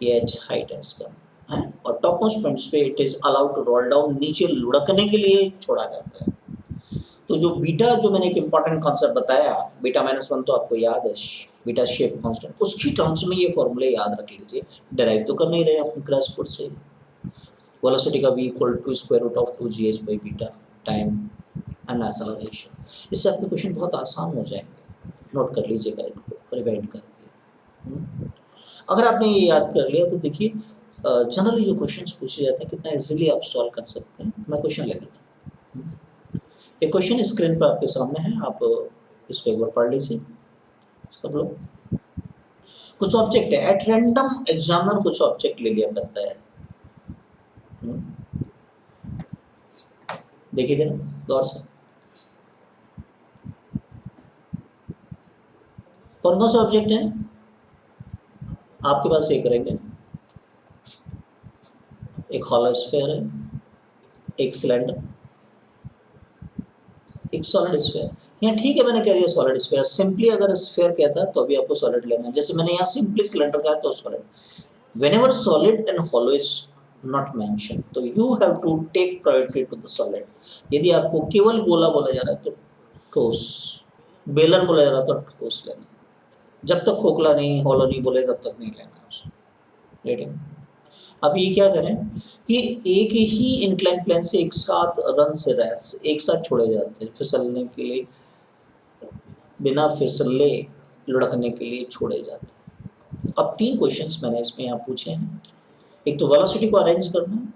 ये एच हाइट है इसका है, और टॉप मोस्ट पॉइंट्स पे it is allowed to roll down, नीचे लुढ़कने के लिए छोड़ा जाता है। तो जो बीटा, जो मैंने एक इंपॉर्टेंट कॉन्सेप्ट बताया, बीटा माइनस वन तो आपको याद है, बीटा शेप कांस्टेंट, उसकी टर्म्स में ये फॉर्मूले याद रख लीजिए। डिराइव तो कर नहीं रहे अपने क्रैश कोर्स से। वेलोसिटी का v equal to square root of 2gh by beta time and acceleration. इससे आपके क्वेश्चन बहुत आसान हो जाएंगे, नोट कर लीजिएगा इनको रिवाइंड करके। अगर आपने ये याद कर लिया तो देखिए जनरली जो क्वेश्चंस पूछे जाते हैं कितना इजीली आप सॉल्व कर सकते हैं। मैं क्वेश्चन ले लेता हूँ। एक क्वेश्चन स्क्रीन पर आपके सामने है, आप इसको एक बार पढ़ लीजिए सब लोग। कुछ ऑब्जेक्ट है, एट रैंडम एग्जामिनर कुछ ऑब्जेक्ट ले लिया करता है। देखिए जरा गौर से, कौन कौन से ऑब्जेक्ट हैं आपके पास? एक रिंग है, एक हॉलो स्फीयर है, एक सिलेंडर, एक सॉलिड स्फीयर। यहाँ ठीक है, मैंने कह दिया सॉलिड स्फीयर। सिंपली अगर स्फीयर कहता है तो अभी आपको सॉलिड लेना है, जैसे मैंने यहाँ सिंपली सिलेंडर कहा तो solid. Whenever solid and hollow is not mention तो you have to take priority to the solid. यदि आपको केवल गोला बोला जा रहा है तो ठोस, बेलन बोला जा रहा है तो ठोस लेना। जब तक खोखला नहीं, हॉलो नहीं बोले तब तक नहीं लेना उसको। अब ये क्या करें कि एक ही इंक्लाइन प्लेन से एक साथ रन से रैस एक साथ छोड़े जाते हैं, फिसलने के लिए, बिना फिसले लुढ़कने के लिए छोड़े जाते हैं। अब 3 क्वेश्चंस मैंने इसमें यहाँ पूछे हैं। एक तो वेलोसिटी को अरेंज करना,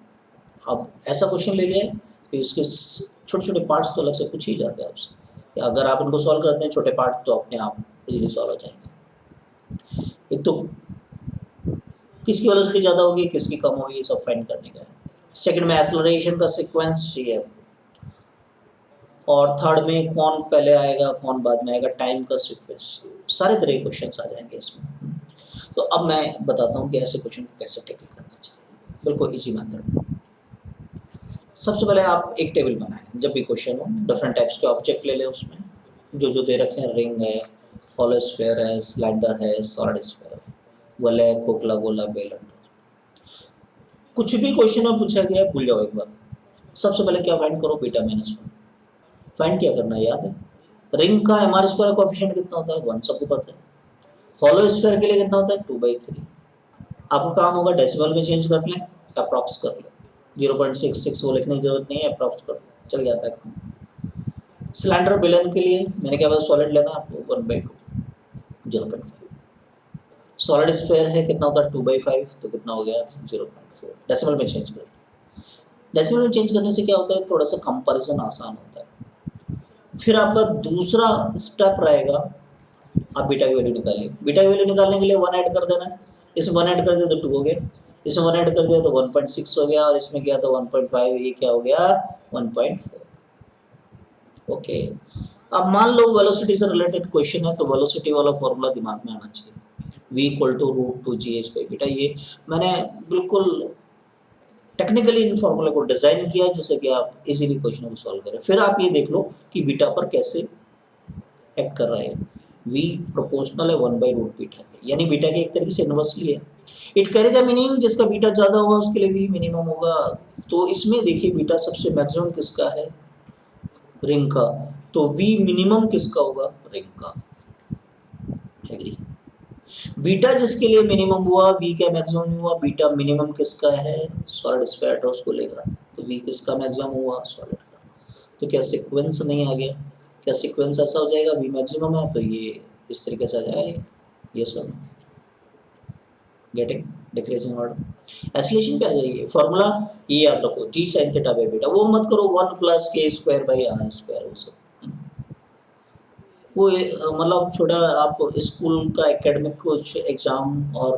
अब ऐसा क्वेश्चन ले लिया है कि इसके छोटे छोटे पार्ट्स तो अलग से पूछ ही जाते हैं आपसे, अगर आप इनको सॉल्व करते हैं छोटे पार्ट तो अपने आप इजीली सॉल्व हो जाएंगे। एक तो किसकी वेलोसिटी ज़्यादा होगी किसकी कम होगी ये सब फाइंड करने का है। सेकंड में एक्सेलरेशन का सीक्वेंस चाहिए, और थर्ड में कौन पहले आएगा कौन बाद में आएगा, टाइम का सीक्वेंस, सारे तरह के क्वेश्चन आ जाएंगे इसमें। तो अब मैं बताता हूँ कि ऐसे क्वेश्चन को कैसे टैकल करना चाहिए, बिल्कुल इजी मेथड। सबसे पहले आप एक टेबल बनाएं, जब भी क्वेश्चन हो डिफरेंट टाइप्स के ऑब्जेक्ट ले लें, उसमें जो जो दे रखे हैं, रिंग है, हॉलो स्फीयर है, सिलेंडर है, सॉलिड स्फीयर, वलय, खोखला, गोला, बेल, कुछ भी क्वेश्चन में पूछा गया भूल जाओ एक बार। सबसे पहले क्या फाइंड करो, बीटा माइनस वन। फाइंड क्या करना है याद है, रिंग का एम आर स्क्वायर कोएफिशिएंट कितना होता है 1, सबको पता है। हॉलो स्फीयर के लिए कितना होता है 2/3। आपका काम होगा डेसिमल में चेंज कर लें, अप्रॉक्स कर लें, 0.66 वो लिखने की जरूरत नहीं है, अप्रॉक्स कर लें, चल जाता है काम। सिलेंडर बेलन के लिए मैंने क्या बोला, सॉलिड लेना आपको 1/2, 0.5। सॉलिड स्फीयर है कितना होता है 2/5, तो कितना हो गया 0.4, डेसिमल में चेंज कर। डेसिमल में चेंज करने से क्या होता है, थोड़ा सा कंपैरिजन आसान होता है। फिर आपका दूसरा स्टेप रहेगा, आप बीटा की वैल्यू निकालिए। बीटा की वैल्यू निकालने के लिए 1 ऐड कर देना है, इसमें 1 ऐड कर दिया तो 2 हो गया, इसमें 1 ऐड कर दिया तो 1.6 हो गया, और इसमें किया तो 1.5, ये क्या हो गया 1.4। ओके, अब मान लो वेलोसिटी से रिलेटेड क्वेश्चन है, तो वेलोसिटी वाला फॉर्मूला दिमाग में आना चाहिए, v equal to root 2 G H by beta. ये मैंने बिल्कुल टेक्निकली इन फॉर्मूले को डिजाइन किया है जिससे कि आप इजीली क्वेश्चन को सॉल्व करें। फिर आप ये देख लो कि बीटा पर कैसे एक्ट कर रहा है। v प्रोपोर्शनल है 1/रूट बीटा के, यानी बीटा के एक तरीके से इनवर्सली है। इट कैरी द मीनिंग जिसका बीटा ज्यादा होगा उसके लिए v मिनिमम होगा। तो इसमें देखिए बीटा सबसे मैक्सिमम किसका है, रिंग का, तो v मिनिमम किसका होगा, रिंग का। एग्री। बीटा जिसके लिए मिनिमम हुआ v क्या मैक्सिमम हुआ, बीटा मिनिमम किसका है, सॉलिड स्फीयर है उसको लेगा, तो v किसका मैक्सिमम हुआ, सॉलिड का। तो क्या सीक्वेंस नहीं आ गया, क्या सीक्वेंस ऐसा हो जाएगा v मैक्सिमम है तो ये इस तरीके से आ जाएगा, ये सब गेटिंग डिक्रीजिंग ऑर्डर। एक्सीलरेशन पे आ जाइए, फॉर्मूला ये याद रखो, g sin theta by beta, वो मत करो 1 + k²/r², वो सब वो मतलब छोटा आप स्कूल का एकेडमिक कुछ एग्जाम और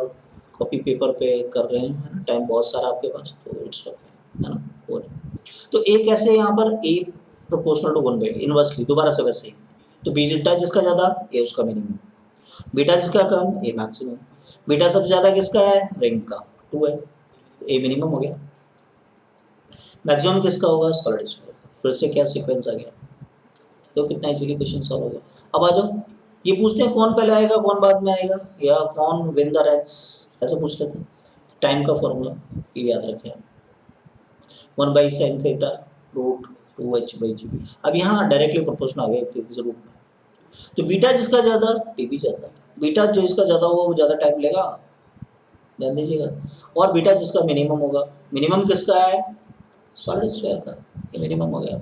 कॉपी पेपर पे कर रहे हैं, है ना, टाइम बहुत सारा आपके पास, तो इट्स ओके, है ना, वो नहीं। तो ए कैसे यहाँ पर ए प्रोपोर्शनल टू 1 बाई, इनवर्सली दोबारा से वैसे ही, तो बीटा जिसका ज़्यादा ए उसका मिनिमम, बीटा जिसका कम ए मैक्सिमम। बीटा सबसे ज़्यादा किसका है, रिंग का 2 है, तो ए मिनिमम हो गया। मैक्सिमम किसका होगा, सॉलिड स्फीयर। फिर से क्या सीक्वेंस आ गया, तो कितना इजीली क्वेश्चन सॉल्व हो गया। अब आ जाओ, ये पूछते हैं कौन पहले आएगा कौन बाद में आएगा, या कौन विन द रेस, ऐसा पूछ लेते हैं। टाइम का फॉर्मूला ये याद रखें आप, 1/sin थीटा रूट 2h/g। अब यहाँ डायरेक्टली प्रोपोर्शनल आ गया एक तरीके से रूट में, तो बीटा जिसका ज़्यादा टी भी ज़्यादा, बीटा जो इसका ज़्यादा होगा वो ज़्यादा टाइम लेगा, ध्यान दीजिएगा। और बीटा जिसका मिनिमम होगा, मिनिमम किसका है, सॉलिड स्फीयर का, ये मिनिमम हो गया,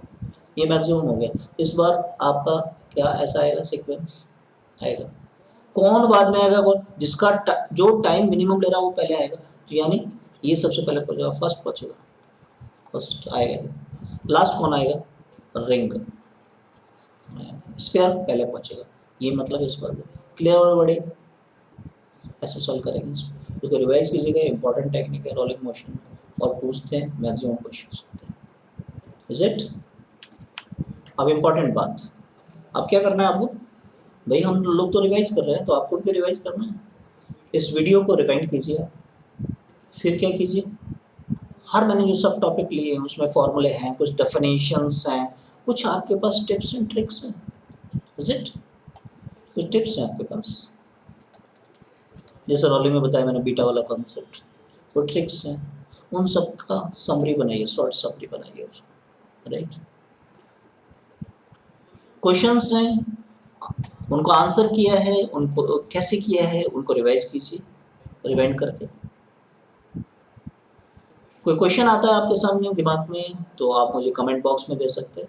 ये मैक्सिमम हो गया। इस बार आपका क्या ऐसा आएगा, सीक्वेंस आएगा। कौन बाद में आएगा, कौन जिसका जो टाइम मिनिमम ले रहा है वो पहले आएगा, तो यानी ये सबसे पहले पहुंचेगा, फर्स्ट पहुंचेगा, फर्स्ट आएगा। लास्ट कौन आएगा, रिंग, स्फीयर पहले पहुंचेगा, ये मतलब इस बात क्लियर और बड़े ऐसे सॉल्व करेंगे इसको। तो रिवाइज कीजिएगा, इंपॉर्टेंट टेक्निक है रोलिंग मोशन, और पूछते हैं मैक्सिमम क्वेश्चंस होते हैं, इज इट। अब इम्पॉर्टेंट बात, अब क्या करना है आपको, भाई हम लोग तो रिवाइज कर रहे हैं तो आपको भी रिवाइज करना है। इस वीडियो को रिवाइंड कीजिए, फिर क्या कीजिए, हर मैंने जो सब टॉपिक लिए हैं उसमें फॉर्मूले हैं, कुछ डेफिनेशंस हैं, कुछ आपके पास टिप्स एंड ट्रिक्स हैं, इज इट, कुछ टिप्स हैं आपके पास, जैसे रोलिंग में बताया मैंने बीटा वाला कॉन्सेप्ट, वो ट्रिक्स हैं, उन सब का समरी बनाइए, शॉर्ट समरी बनाइए उसको, राइट। क्वेश्चंस हैं उनको आंसर किया है, उनको कैसे किया है उनको रिवाइज कीजिए रिवाइंड करके। कोई क्वेश्चन आता है आपके सामने दिमाग में तो आप मुझे कमेंट बॉक्स में दे सकते हैं।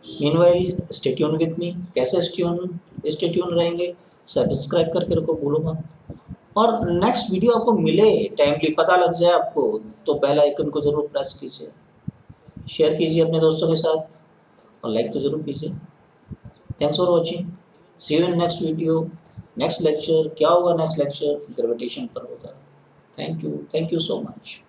Meanwhile stay tune with me, कैसे स्टे ट्यून रहेंगे, सब्सक्राइब करके रखो, भूलो मत, और नेक्स्ट वीडियो आपको मिले टाइमली, पता लग जाए आपको, तो बेल आइकन को ज़रूर प्रेस कीजिए, शेयर कीजिए अपने दोस्तों के साथ और लाइक तो ज़रूर कीजिए। Thanks for watching, see you in next video. Next lecture क्या होगा? नेक्स्ट लेक्चर ग्रेविटेशन पर होगा। Thank you so much.